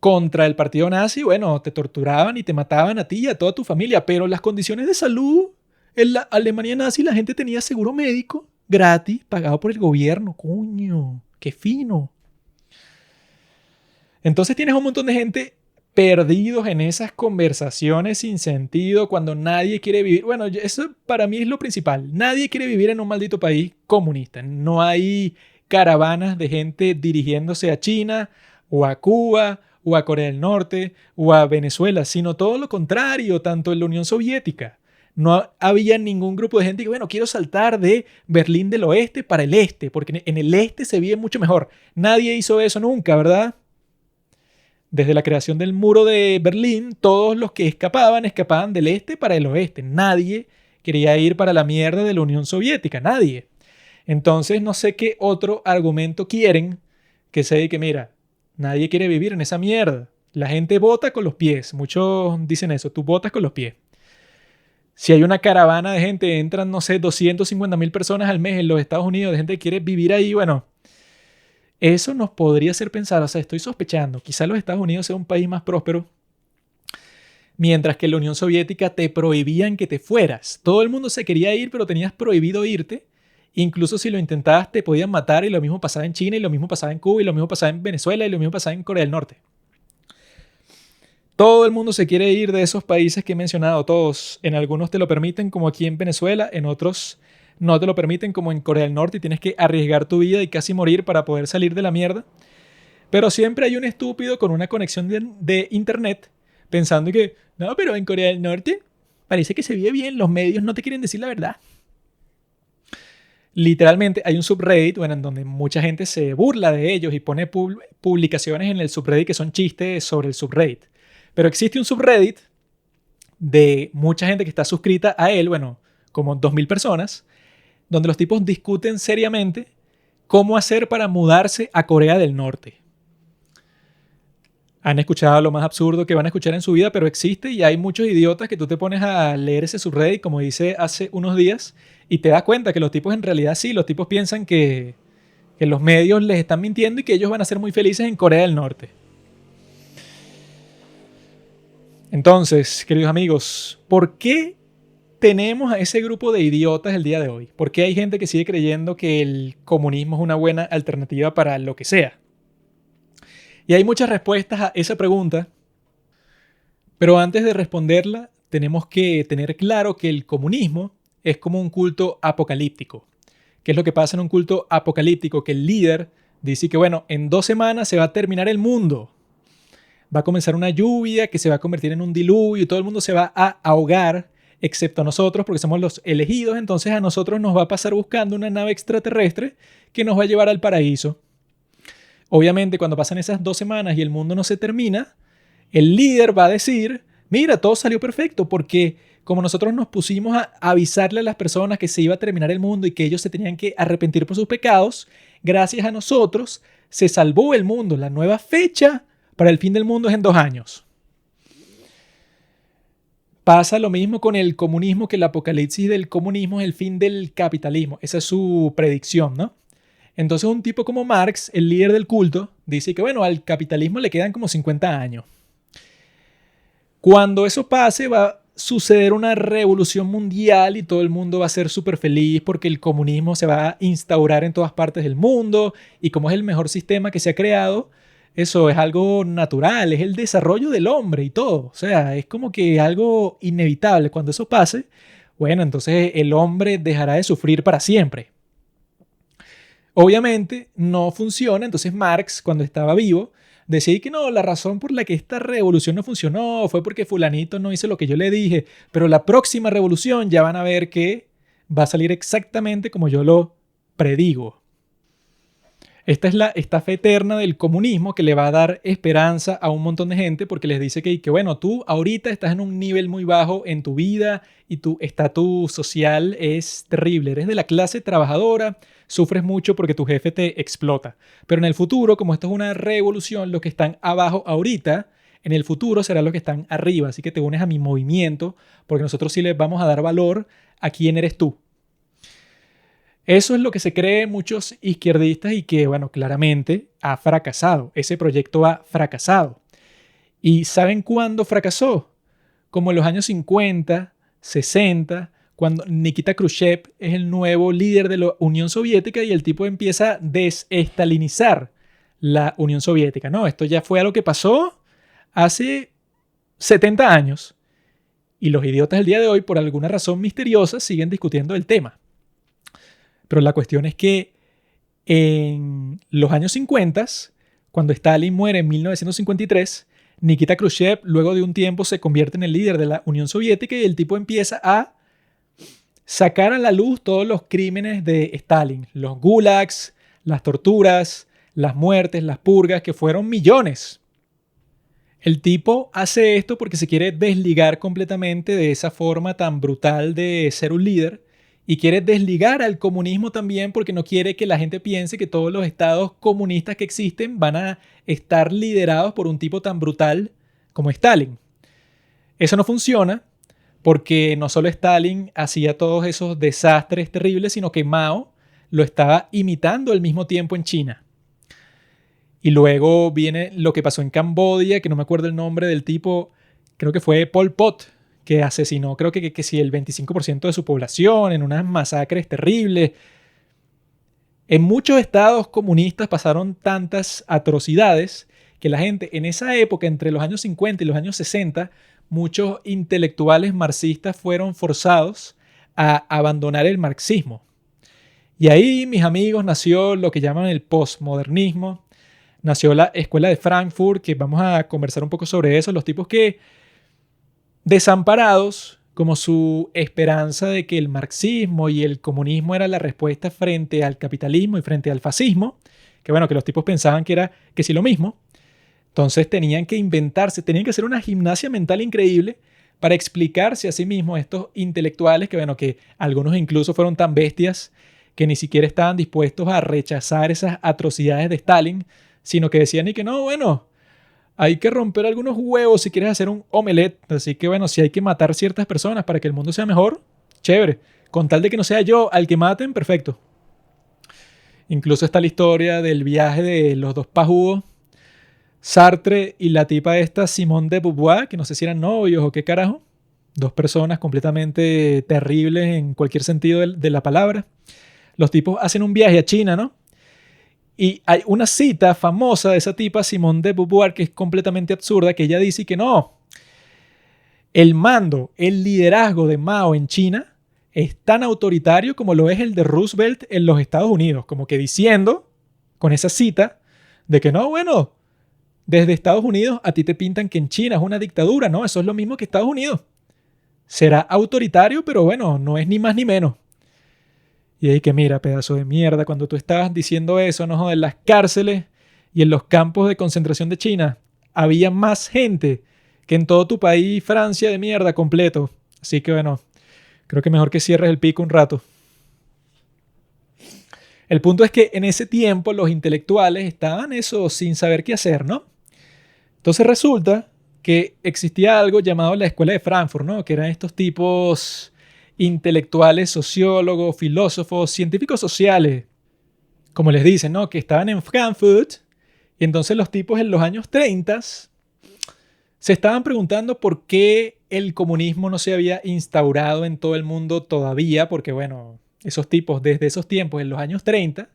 contra el partido nazi, bueno, te torturaban y te mataban a ti y a toda tu familia. Pero las condiciones de salud en la Alemania nazi, la gente tenía seguro médico gratis, pagado por el gobierno. Coño, qué fino. Entonces tienes un montón de gente perdidos en esas conversaciones sin sentido cuando nadie quiere vivir. Bueno, eso para mí es lo principal. Nadie quiere vivir en un maldito país comunista. No hay caravanas de gente dirigiéndose a China o a Cuba o a Corea del Norte o a Venezuela, sino todo lo contrario, tanto en la Unión Soviética. No había ningún grupo de gente que, bueno, quiero saltar de Berlín del Oeste para el Este, porque en el Este se vive mucho mejor. Nadie hizo eso nunca, ¿verdad? Desde la creación del muro de Berlín, todos los que escapaban del este para el oeste. Nadie quería ir para la mierda de la Unión Soviética, nadie. Entonces no sé qué otro argumento quieren que sea que, mira, nadie quiere vivir en esa mierda. La gente vota con los pies. Muchos dicen eso, tú votas con los pies. Si hay una caravana de gente, entran, no sé, 250,000 personas al mes en los Estados Unidos, de gente que quiere vivir ahí, bueno, eso nos podría hacer pensar, o sea, estoy sospechando, quizá los Estados Unidos sea un país más próspero, mientras que en la Unión Soviética te prohibían que te fueras. Todo el mundo se quería ir, pero tenías prohibido irte. Incluso si lo intentabas te podían matar y lo mismo pasaba en China y lo mismo pasaba en Cuba y lo mismo pasaba en Venezuela y lo mismo pasaba en Corea del Norte. Todo el mundo se quiere ir de esos países que he mencionado, todos. En algunos te lo permiten, como aquí en Venezuela, en otros no te lo permiten, como en Corea del Norte, y tienes que arriesgar tu vida y casi morir para poder salir de la mierda. Pero siempre hay un estúpido con una conexión de internet pensando que, no, pero en Corea del Norte parece que se vive bien, los medios no te quieren decir la verdad. Literalmente hay un subreddit, bueno, en donde mucha gente se burla de ellos y pone publicaciones en el subreddit que son chistes sobre el subreddit. Pero existe un subreddit de mucha gente que está suscrita a él, bueno, como 2,000 personas, donde los tipos discuten seriamente cómo hacer para mudarse a Corea del Norte. Han escuchado lo más absurdo que van a escuchar en su vida, pero existe y hay muchos idiotas que tú te pones a leer ese subreddit, como dice hace unos días, y te das cuenta que los tipos en realidad sí, los tipos piensan que que los medios les están mintiendo y que ellos van a ser muy felices en Corea del Norte. Entonces, queridos amigos, ¿por qué tenemos a ese grupo de idiotas el día de hoy? ¿Por qué hay gente que sigue creyendo que el comunismo es una buena alternativa para lo que sea? Y hay muchas respuestas a esa pregunta, pero antes de responderla, tenemos que tener claro que el comunismo es como un culto apocalíptico. ¿Qué es lo que pasa en un culto apocalíptico? Que el líder dice que, bueno, en 2 semanas se va a terminar el mundo. Va a comenzar una lluvia que se va a convertir en un diluvio y todo el mundo se va a ahogar, excepto nosotros, porque somos los elegidos. Entonces a nosotros nos va a pasar buscando una nave extraterrestre que nos va a llevar al paraíso. Obviamente, cuando pasan esas 2 semanas y el mundo no se termina, el líder va a decir, mira, todo salió perfecto porque como nosotros nos pusimos a avisarle a las personas que se iba a terminar el mundo y que ellos se tenían que arrepentir por sus pecados, gracias a nosotros se salvó el mundo. La nueva fecha para el fin del mundo es en 2 años. Pasa lo mismo con el comunismo, que el apocalipsis del comunismo es el fin del capitalismo. Esa es su predicción, ¿no? Entonces un tipo como Marx, el líder del culto, dice que bueno, al capitalismo le quedan como 50 años. Cuando eso pase va a suceder una revolución mundial y todo el mundo va a ser súper feliz porque el comunismo se va a instaurar en todas partes del mundo y como es el mejor sistema que se ha creado, eso es algo natural, es el desarrollo del hombre y todo. O sea, es como que algo inevitable. Cuando eso pase, bueno, entonces el hombre dejará de sufrir para siempre. Obviamente no funciona, entonces Marx, cuando estaba vivo, decía que no, la razón por la que esta revolución no funcionó fue porque fulanito no hizo lo que yo le dije, pero la próxima revolución ya van a ver que va a salir exactamente como yo lo predigo. Esta es la estafa eterna del comunismo que le va a dar esperanza a un montón de gente porque les dice que bueno, tú ahorita estás en un nivel muy bajo en tu vida y tu estatus social es terrible. Eres de la clase trabajadora, sufres mucho porque tu jefe te explota. Pero en el futuro, como esto es una revolución, los que están abajo ahorita, en el futuro serán los que están arriba. Así que te unes a mi movimiento porque nosotros sí les vamos a dar valor a quién eres tú. Eso es lo que se cree muchos izquierdistas y que, bueno, claramente ha fracasado. Ese proyecto ha fracasado. ¿Y saben cuándo fracasó? Como en los años 50, 60, cuando Nikita Khrushchev es el nuevo líder de la Unión Soviética y el tipo empieza a desestalinizar la Unión Soviética. No, esto ya fue algo que pasó hace 70 años. Y los idiotas del día de hoy, por alguna razón misteriosa, siguen discutiendo el tema. Pero la cuestión es que en los años 50, cuando Stalin muere en 1953, Nikita Khrushchev luego de un tiempo se convierte en el líder de la Unión Soviética y el tipo empieza a sacar a la luz todos los crímenes de Stalin, los gulags, las torturas, las muertes, las purgas, que fueron millones. El tipo hace esto porque se quiere desligar completamente de esa forma tan brutal de ser un líder. Y quiere desligar al comunismo también porque no quiere que la gente piense que todos los estados comunistas que existen van a estar liderados por un tipo tan brutal como Stalin. Eso no funciona porque no solo Stalin hacía todos esos desastres terribles, sino que Mao lo estaba imitando al mismo tiempo en China. Y luego viene lo que pasó en Camboya, que no me acuerdo el nombre del tipo, creo que fue Pol Pot, que asesinó creo que sí, el 25% de su población en unas masacres terribles. En muchos estados comunistas pasaron tantas atrocidades que la gente en esa época, entre los años 50 y los años 60, muchos intelectuales marxistas fueron forzados a abandonar el marxismo. Y ahí, mis amigos, nació lo que llaman el postmodernismo. Nació la Escuela de Frankfurt, que vamos a conversar un poco sobre eso. Los tipos que desamparados, como su esperanza de que el marxismo y el comunismo era la respuesta frente al capitalismo y frente al fascismo, que bueno, que los tipos pensaban que era que sí lo mismo, entonces tenían que inventarse, tenían que hacer una gimnasia mental increíble para explicarse a sí mismos estos intelectuales, que bueno, que algunos incluso fueron tan bestias que ni siquiera estaban dispuestos a rechazar esas atrocidades de Stalin, sino que decían y que no, bueno, hay que romper algunos huevos si quieres hacer un omelette. Así que bueno, si hay que matar ciertas personas para que el mundo sea mejor, chévere. Con tal de que no sea yo al que maten, perfecto. Incluso está la historia del viaje de los dos pajudos, Sartre y la tipa esta, Simone de Beauvoir, que no sé si eran novios o qué carajo. Dos personas completamente terribles en cualquier sentido de la palabra. Los tipos hacen un viaje a China, ¿no? Y hay una cita famosa de esa tipa, Simone de Beauvoir, que es completamente absurda, que ella dice que no, el mando, el liderazgo de Mao en China es tan autoritario como lo es el de Roosevelt en los Estados Unidos. Como que diciendo, con esa cita, de que no, bueno, desde Estados Unidos a ti te pintan que en China es una dictadura, ¿no? Eso es lo mismo que Estados Unidos. Será autoritario, pero bueno, no es ni más ni menos. Y ahí que mira, pedazo de mierda, cuando tú estabas diciendo eso, no joder, en las cárceles y en los campos de concentración de China había más gente que en todo tu país, Francia, de mierda, completo. Así que bueno, creo que mejor que cierres el pico un rato. El punto es que en ese tiempo los intelectuales estaban eso sin saber qué hacer, ¿no? Entonces resulta que existía algo llamado la Escuela de Frankfurt, ¿no? Que eran estos tipos intelectuales, sociólogos, filósofos, científicos sociales, como les dicen, ¿no? Que estaban en Frankfurt. Y entonces los tipos en los años 30 se estaban preguntando por qué el comunismo no se había instaurado en todo el mundo todavía, porque bueno, esos tipos desde esos tiempos, en los años 30,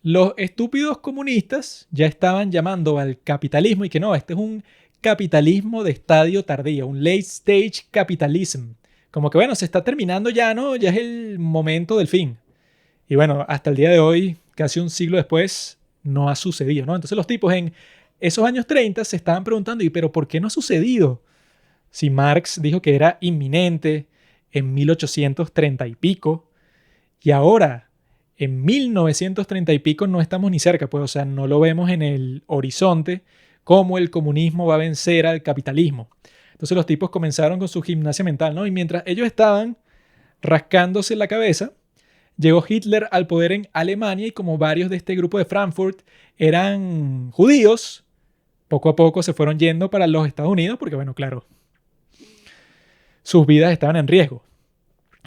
los estúpidos comunistas ya estaban llamando al capitalismo y que no, este es un capitalismo de estadio tardío, un late stage capitalism. Como que bueno, se está terminando ya, ¿no? Ya es el momento del fin. Y bueno, hasta el día de hoy, casi un siglo después, no ha sucedido, ¿no? Entonces los tipos en esos años 30 se estaban preguntando, ¿y pero por qué no ha sucedido? Si Marx dijo que era inminente en 1830 y pico, y ahora en 1930 y pico no estamos ni cerca, pues, o sea, no lo vemos en el horizonte cómo el comunismo va a vencer al capitalismo. Entonces los tipos comenzaron con su gimnasia mental, ¿no? Y mientras ellos estaban rascándose la cabeza, llegó Hitler al poder en Alemania y como varios de este grupo de Frankfurt eran judíos, poco a poco se fueron yendo para los Estados Unidos porque, bueno, claro, sus vidas estaban en riesgo.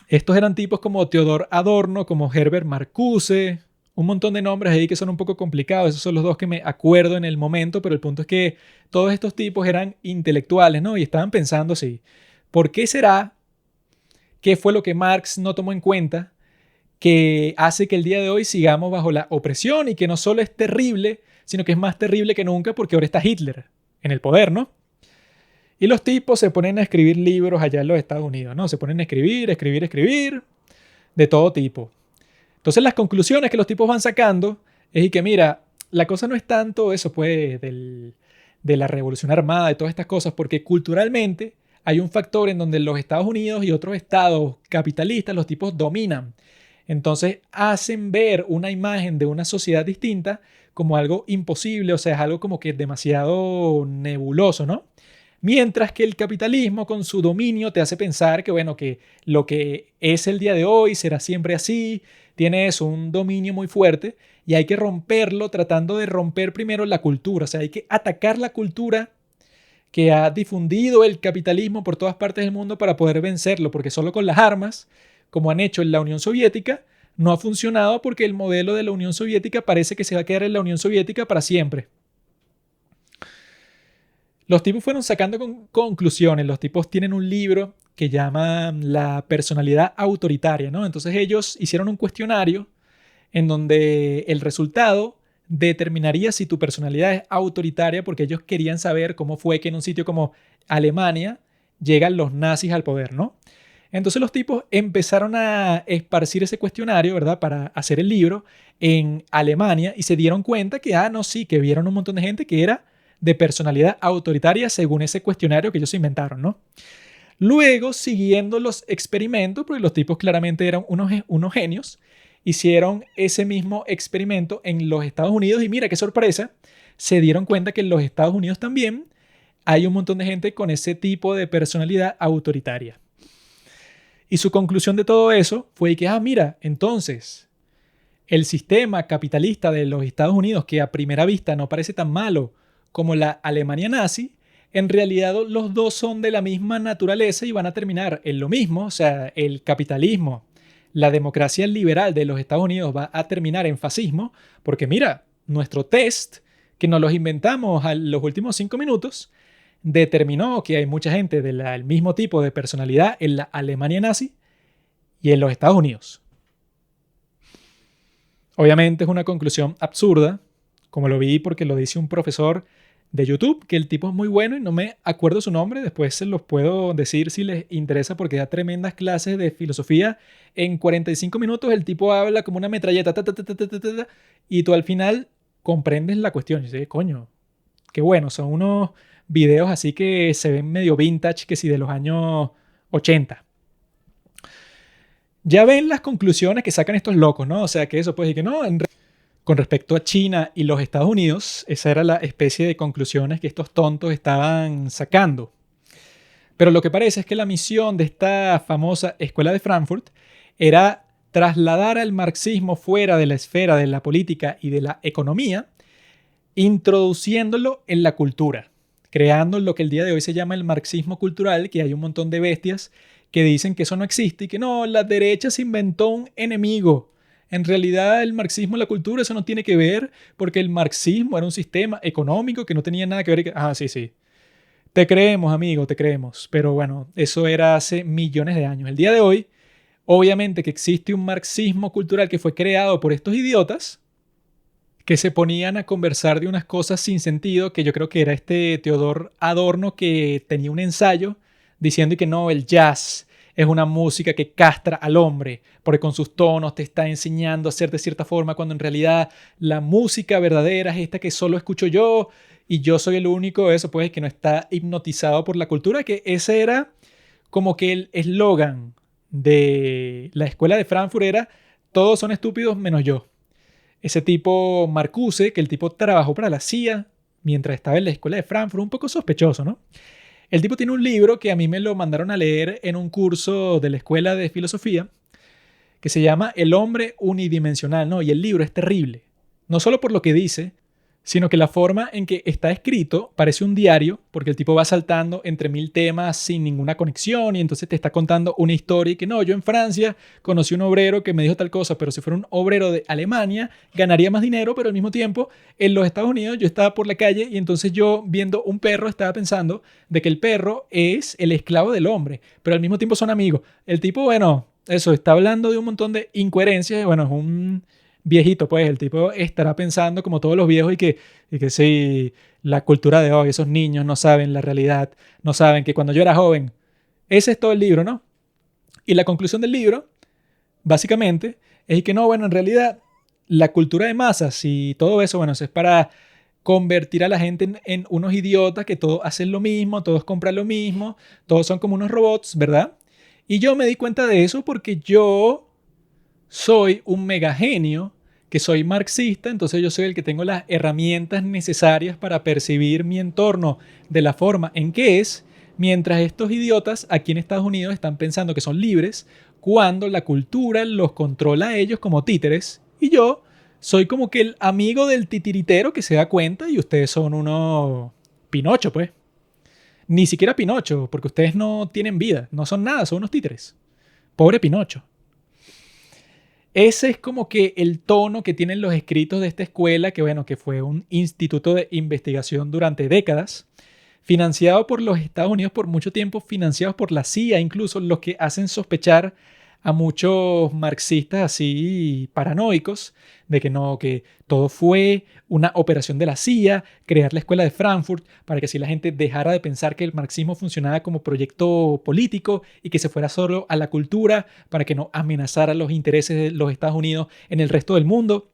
Estos eran tipos como Theodor Adorno, como Herbert Marcuse, un montón de nombres ahí que son un poco complicados. Esos son los dos que me acuerdo en el momento, pero el punto es que todos estos tipos eran intelectuales, ¿no? Y estaban pensando así, ¿por qué será? ¿Qué fue lo que Marx no tomó en cuenta que hace que el día de hoy sigamos bajo la opresión y que no solo es terrible, sino que es más terrible que nunca porque ahora está Hitler en el poder, ¿no? Y los tipos se ponen a escribir libros allá en los Estados Unidos, ¿no? Se ponen a escribir, de todo tipo. Entonces las conclusiones que los tipos van sacando es que, mira, la cosa no es tanto eso, pues, de la revolución armada, de todas estas cosas, porque culturalmente hay un factor en donde los Estados Unidos y otros estados capitalistas, los tipos dominan. Entonces hacen ver una imagen de una sociedad distinta como algo imposible, o sea, es algo como que demasiado nebuloso, ¿no? Mientras que el capitalismo con su dominio te hace pensar que, bueno, que lo que es el día de hoy será siempre así, tiene eso, un dominio muy fuerte y hay que romperlo tratando de romper primero la cultura, o sea, hay que atacar la cultura que ha difundido el capitalismo por todas partes del mundo para poder vencerlo, porque solo con las armas, como han hecho en la Unión Soviética, no ha funcionado porque el modelo de la Unión Soviética parece que se va a quedar en la Unión Soviética para siempre. Los tipos fueron sacando conclusiones. Los tipos tienen un libro que llama La personalidad autoritaria, ¿no? Entonces ellos hicieron un cuestionario en donde el resultado determinaría si tu personalidad es autoritaria porque ellos querían saber cómo fue que en un sitio como Alemania llegan los nazis al poder, ¿no? Entonces los tipos empezaron a esparcir ese cuestionario, ¿verdad? Para hacer el libro en Alemania y se dieron cuenta que, no, sí, que vieron un montón de gente que era de personalidad autoritaria según ese cuestionario que ellos inventaron, ¿no? Luego, siguiendo los experimentos, porque los tipos claramente eran unos genios, hicieron ese mismo experimento en los Estados Unidos y mira qué sorpresa, se dieron cuenta que en los Estados Unidos también hay un montón de gente con ese tipo de personalidad autoritaria. Y su conclusión de todo eso fue que, mira, entonces el sistema capitalista de los Estados Unidos, que a primera vista no parece tan malo como la Alemania nazi, en realidad los dos son de la misma naturaleza y van a terminar en lo mismo, o sea, el capitalismo la democracia liberal de los Estados Unidos va a terminar en fascismo, porque mira, nuestro test, que nos los inventamos a los últimos 5 minutos, determinó que hay mucha gente del mismo tipo de personalidad en la Alemania nazi y en los Estados Unidos. Obviamente es una conclusión absurda, como lo vi porque lo dice un profesor de YouTube, que el tipo es muy bueno y no me acuerdo su nombre, después se los puedo decir si les interesa porque da tremendas clases de filosofía. En 45 minutos el tipo habla como una metralleta, y tú al final comprendes la cuestión. Y dices, coño, qué bueno, son unos videos así que se ven medio vintage, que si de los años 80. Ya ven las conclusiones que sacan estos locos, ¿no? O sea, que eso puede decir que no, con respecto a China y los Estados Unidos, esa era la especie de conclusiones que estos tontos estaban sacando. Pero lo que parece es que la misión de esta famosa escuela de Frankfurt era trasladar al marxismo fuera de la esfera de la política y de la economía, introduciéndolo en la cultura, creando lo que el día de hoy se llama el marxismo cultural, que hay un montón de bestias que dicen que eso no existe y que no, la derecha se inventó un enemigo. En realidad el marxismo y la cultura eso no tiene que ver porque el marxismo era un sistema económico que no tenía nada que ver. Sí, sí. Te creemos, amigo, te creemos. Pero bueno, eso era hace millones de años. El día de hoy, obviamente que existe un marxismo cultural que fue creado por estos idiotas que se ponían a conversar de unas cosas sin sentido, que yo creo que era este Teodor Adorno que tenía un ensayo diciendo que no, el jazz es una música que castra al hombre, porque con sus tonos te está enseñando a hacer de cierta forma, cuando en realidad la música verdadera es esta que solo escucho yo y yo soy el único, eso pues, que no está hipnotizado por la cultura, que ese era como que el eslogan de la escuela de Frankfurt era todos son estúpidos menos yo. Ese tipo Marcuse, que el tipo trabajó para la CIA mientras estaba en la escuela de Frankfurt, un poco sospechoso, ¿no? El tipo tiene un libro que a mí me lo mandaron a leer en un curso de la escuela de filosofía que se llama El hombre unidimensional, ¿no? Y el libro es terrible, no solo por lo que dice, sino que la forma en que está escrito parece un diario, porque el tipo va saltando entre 1000 temas sin ninguna conexión y entonces te está contando una historia y que no, yo en Francia conocí un obrero que me dijo tal cosa, pero si fuera un obrero de Alemania ganaría más dinero, pero al mismo tiempo en los Estados Unidos yo estaba por la calle y entonces yo viendo un perro estaba pensando de que el perro es el esclavo del hombre, pero al mismo tiempo son amigos. El tipo, bueno, eso, está hablando de un montón de incoherencias, bueno, es un viejito, pues el tipo estará pensando como todos los viejos y que sí, la cultura de hoy, esos niños no saben la realidad, no saben que cuando yo era joven, ese es todo el libro, ¿no? Y la conclusión del libro, básicamente, es que no, bueno, en realidad la cultura de masas y todo eso, bueno, eso es para convertir a la gente en unos idiotas que todos hacen lo mismo, todos compran lo mismo, todos son como unos robots, ¿verdad? Y yo me di cuenta de eso porque yo soy un mega genio, que soy marxista, entonces yo soy el que tengo las herramientas necesarias para percibir mi entorno de la forma en que es, mientras estos idiotas aquí en Estados Unidos están pensando que son libres, cuando la cultura los controla a ellos como títeres, y yo soy como que el amigo del titiritero que se da cuenta y ustedes son unos Pinocho, pues. Ni siquiera Pinocho, porque ustedes no tienen vida, no son nada, son unos títeres. Pobre Pinocho. Ese es como que el tono que tienen los escritos de esta escuela, que bueno, que fue un instituto de investigación durante décadas, financiado por los Estados Unidos por mucho tiempo, financiados por la CIA, incluso los que hacen sospechar a muchos marxistas así paranoicos de que no, que todo fue una operación de la CIA, crear la escuela de Frankfurt para que así la gente dejara de pensar que el marxismo funcionaba como proyecto político y que se fuera solo a la cultura para que no amenazara los intereses de los Estados Unidos en el resto del mundo.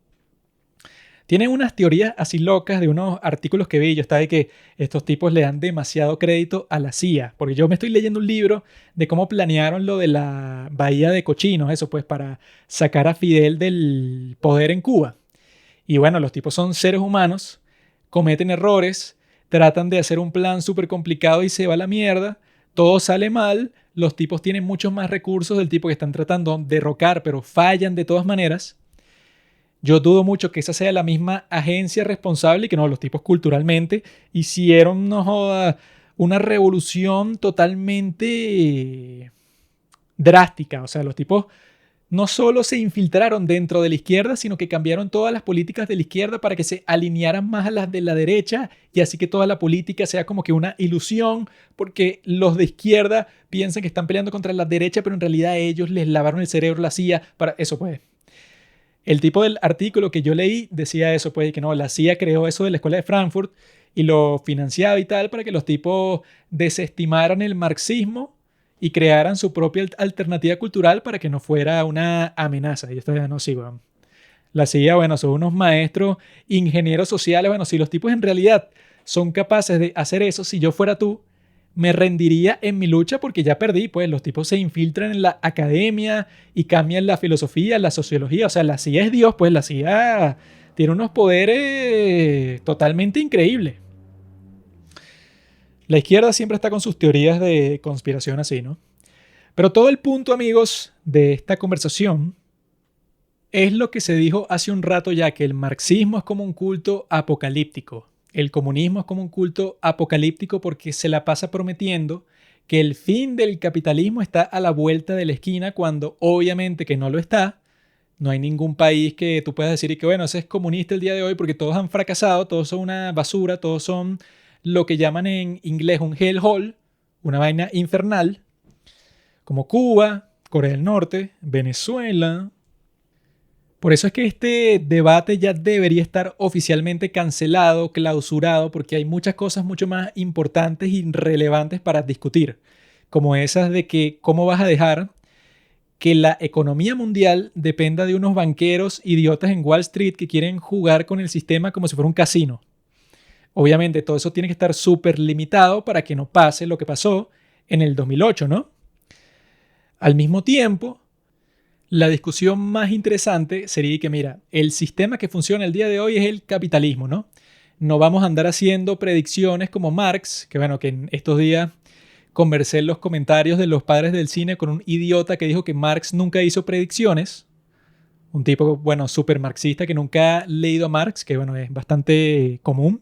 Tienen unas teorías así locas de unos artículos que vi. Yo estaba de que estos tipos le dan demasiado crédito a la CIA, porque yo me estoy leyendo un libro de cómo planearon lo de la Bahía de Cochinos, eso pues para sacar a Fidel del poder en Cuba. Y bueno, los tipos son seres humanos, cometen errores, tratan de hacer un plan súper complicado y se va a la mierda, todo sale mal, los tipos tienen muchos más recursos del tipo que están tratando de derrocar, pero fallan de todas maneras. Yo dudo mucho que esa sea la misma agencia responsable y que no, los tipos culturalmente hicieron no joda, una revolución totalmente drástica. O sea, los tipos no solo se infiltraron dentro de la izquierda, sino que cambiaron todas las políticas de la izquierda para que se alinearan más a las de la derecha y así que toda la política sea como que una ilusión, porque los de izquierda piensan que están peleando contra la derecha, pero en realidad ellos les lavaron el cerebro a la CIA para eso, pues. El tipo del artículo que yo leí decía eso, pues, que no, la CIA creó eso de la escuela de Frankfurt y lo financiaba y tal para que los tipos desestimaran el marxismo y crearan su propia alternativa cultural para que no fuera una amenaza. Y esto ya no sigo. Sí, la CIA, bueno, son unos maestros, ingenieros sociales. Bueno, si los tipos en realidad son capaces de hacer eso, si yo fuera tú, me rendiría en mi lucha porque ya perdí. Pues los tipos se infiltran en la academia y cambian la filosofía, la sociología. O sea, la CIA es Dios, pues la CIA tiene unos poderes totalmente increíbles. La izquierda siempre está con sus teorías de conspiración así, ¿no? Pero todo el punto, amigos, de esta conversación es lo que se dijo hace un rato ya, que el marxismo es como un culto apocalíptico. El comunismo es como un culto apocalíptico porque se la pasa prometiendo que el fin del capitalismo está a la vuelta de la esquina cuando obviamente que no lo está. No hay ningún país que tú puedas decir y que bueno, ese es comunista el día de hoy porque todos han fracasado, todos son una basura, todos son lo que llaman en inglés un hellhole, una vaina infernal, como Cuba, Corea del Norte, Venezuela. Por eso es que este debate ya debería estar oficialmente cancelado, clausurado, porque hay muchas cosas mucho más importantes y relevantes para discutir, como esas de que cómo vas a dejar que la economía mundial dependa de unos banqueros idiotas en Wall Street que quieren jugar con el sistema como si fuera un casino. Obviamente todo eso tiene que estar súper limitado para que no pase lo que pasó en el 2008, ¿no? Al mismo tiempo, la discusión más interesante sería que, mira, el sistema que funciona el día de hoy es el capitalismo, ¿no? No vamos a andar haciendo predicciones como Marx, que bueno, que en estos días conversé en los comentarios de los padres del cine con un idiota que dijo que Marx nunca hizo predicciones. Un tipo, bueno, súper marxista que nunca ha leído a Marx, que bueno, es bastante común.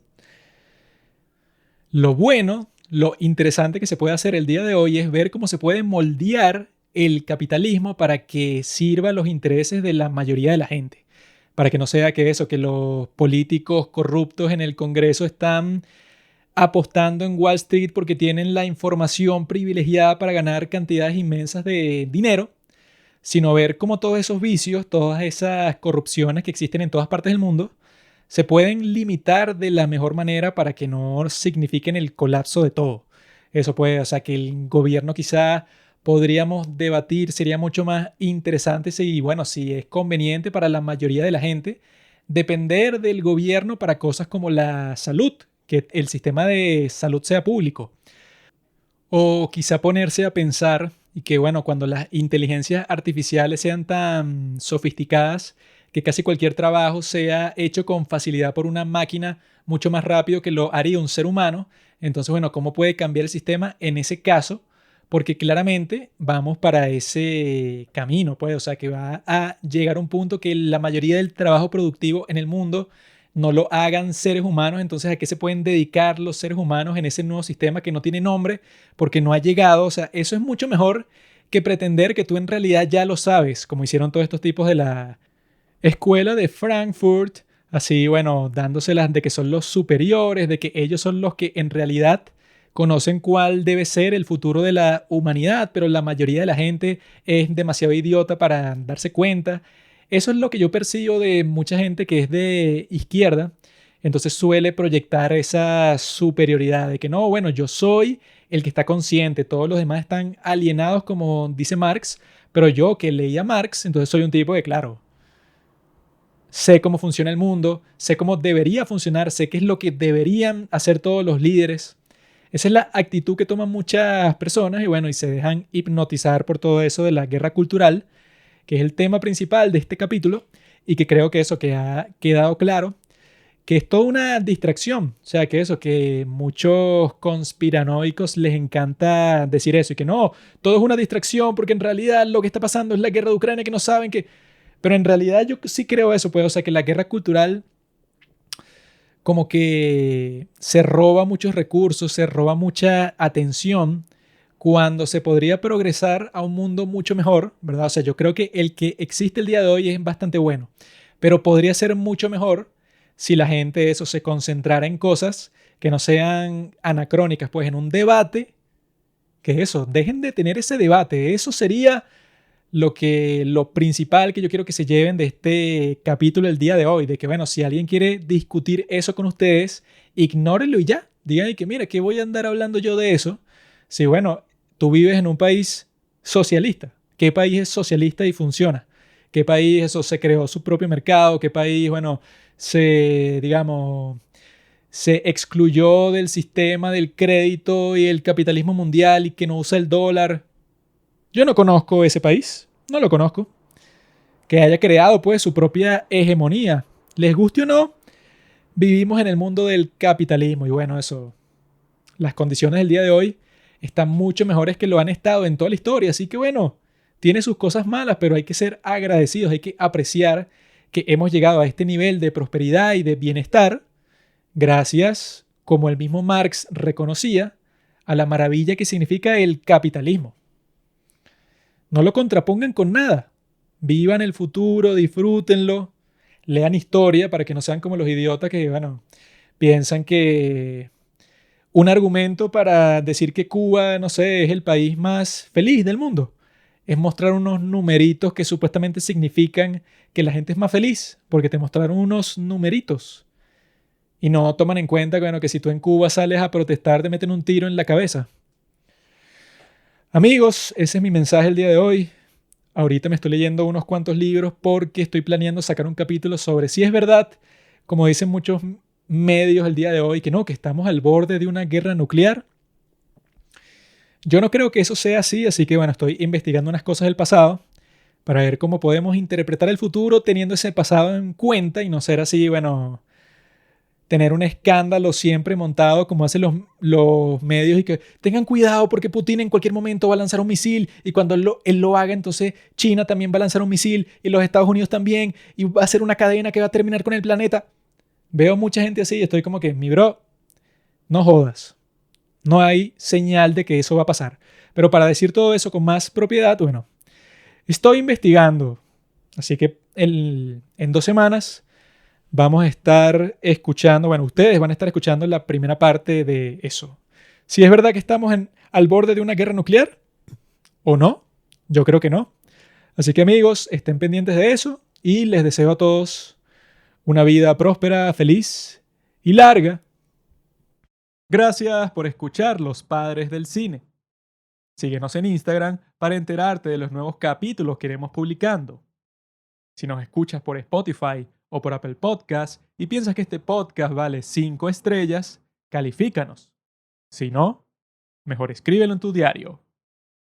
Lo bueno, lo interesante que se puede hacer el día de hoy es ver cómo se puede moldear el capitalismo para que sirva a los intereses de la mayoría de la gente. Para que no sea que eso, que los políticos corruptos en el Congreso están apostando en Wall Street porque tienen la información privilegiada para ganar cantidades inmensas de dinero, sino ver cómo todos esos vicios, todas esas corrupciones que existen en todas partes del mundo, se pueden limitar de la mejor manera para que no signifiquen el colapso de todo. Eso puede, o sea, que el gobierno quizá podríamos debatir, sería mucho más interesante si, bueno, si es conveniente para la mayoría de la gente depender del gobierno para cosas como la salud, que el sistema de salud sea público. O quizá ponerse a pensar y que, bueno, cuando las inteligencias artificiales sean tan sofisticadas que casi cualquier trabajo sea hecho con facilidad por una máquina mucho más rápido que lo haría un ser humano, entonces, bueno, ¿cómo puede cambiar el sistema en ese caso? Porque claramente vamos para ese camino, pues, o sea, que va a llegar a un punto que la mayoría del trabajo productivo en el mundo no lo hagan seres humanos. Entonces, ¿a qué se pueden dedicar los seres humanos en ese nuevo sistema que no tiene nombre porque no ha llegado? O sea, eso es mucho mejor que pretender que tú en realidad ya lo sabes, como hicieron todos estos tipos de la escuela de Frankfurt, así, bueno, dándoselas de que son los superiores, de que ellos son los que en realidad conocen cuál debe ser el futuro de la humanidad, pero la mayoría de la gente es demasiado idiota para darse cuenta. Eso es lo que yo percibo de mucha gente que es de izquierda, entonces suele proyectar esa superioridad de que no, bueno, yo soy el que está consciente, todos los demás están alienados como dice Marx, pero yo que leía Marx, entonces soy un tipo que, claro, sé cómo funciona el mundo, sé cómo debería funcionar, sé qué es lo que deberían hacer todos los líderes. Esa es la actitud que toman muchas personas y bueno, y se dejan hipnotizar por todo eso de la guerra cultural, que es el tema principal de este capítulo y que creo que eso que ha quedado claro, que es toda una distracción. O sea, que eso, que muchos conspiranoicos les encanta decir eso y que no, todo es una distracción porque en realidad lo que está pasando es la guerra de Ucrania que no saben que... Pero en realidad yo sí creo eso, pues, o sea, que la guerra cultural como que se roba muchos recursos, se roba mucha atención cuando se podría progresar a un mundo mucho mejor, ¿verdad? O sea, yo creo que el que existe el día de hoy es bastante bueno, pero podría ser mucho mejor si la gente eso se concentrara en cosas que no sean anacrónicas, pues en un debate, que eso, dejen de tener ese debate, eso sería lo principal que yo quiero que se lleven de este capítulo el día de hoy, de que bueno, si alguien quiere discutir eso con ustedes, ignórenlo y ya, digan que mira, ¿qué voy a andar hablando yo de eso? Si bueno, tú vives en un país socialista, ¿qué país es socialista y funciona? ¿Qué país eso se creó su propio mercado? ¿Qué país, bueno, digamos, se excluyó del sistema del crédito y el capitalismo mundial y que no usa el dólar? Yo no conozco ese país, no lo conozco, que haya creado pues su propia hegemonía. Les guste o no, vivimos en el mundo del capitalismo y bueno, eso, las condiciones del día de hoy están mucho mejores que lo han estado en toda la historia, así que bueno, tiene sus cosas malas, pero hay que ser agradecidos, hay que apreciar que hemos llegado a este nivel de prosperidad y de bienestar gracias, como el mismo Marx reconocía, a la maravilla que significa el capitalismo. No lo contrapongan con nada. Vivan el futuro, disfrútenlo, lean historia para que no sean como los idiotas que, bueno, piensan que un argumento para decir que Cuba, no sé, es el país más feliz del mundo es mostrar unos numeritos que supuestamente significan que la gente es más feliz, porque te mostraron unos numeritos y no toman en cuenta que, bueno, que si tú en Cuba sales a protestar te meten un tiro en la cabeza. Amigos, ese es mi mensaje el día de hoy. Ahorita me estoy leyendo unos cuantos libros porque estoy planeando sacar un capítulo sobre si es verdad, como dicen muchos medios el día de hoy, que no, que estamos al borde de una guerra nuclear. Yo no creo que eso sea así, así que bueno, estoy investigando unas cosas del pasado para ver cómo podemos interpretar el futuro teniendo ese pasado en cuenta y no ser así, bueno, tener un escándalo siempre montado como hacen los medios y que tengan cuidado porque Putin en cualquier momento va a lanzar un misil y cuando él lo haga, entonces China también va a lanzar un misil y los Estados Unidos también y va a ser una cadena que va a terminar con el planeta. Veo mucha gente así y estoy como que, mi bro, no jodas. No hay señal de que eso va a pasar. Pero para decir todo eso con más propiedad, bueno, estoy investigando. Así que en 2 semanas vamos a estar escuchando, bueno, ustedes van a estar escuchando la primera parte de eso. Si es verdad que estamos al borde de una guerra nuclear o no, yo creo que no. Así que amigos, estén pendientes de eso y les deseo a todos una vida próspera, feliz y larga. Gracias por escuchar Los Padres del Cine. Síguenos en Instagram para enterarte de los nuevos capítulos que iremos publicando. Si nos escuchas por Spotify o por Apple Podcast y piensas que este podcast vale 5 estrellas, califícanos. Si no, mejor escríbelo en tu diario.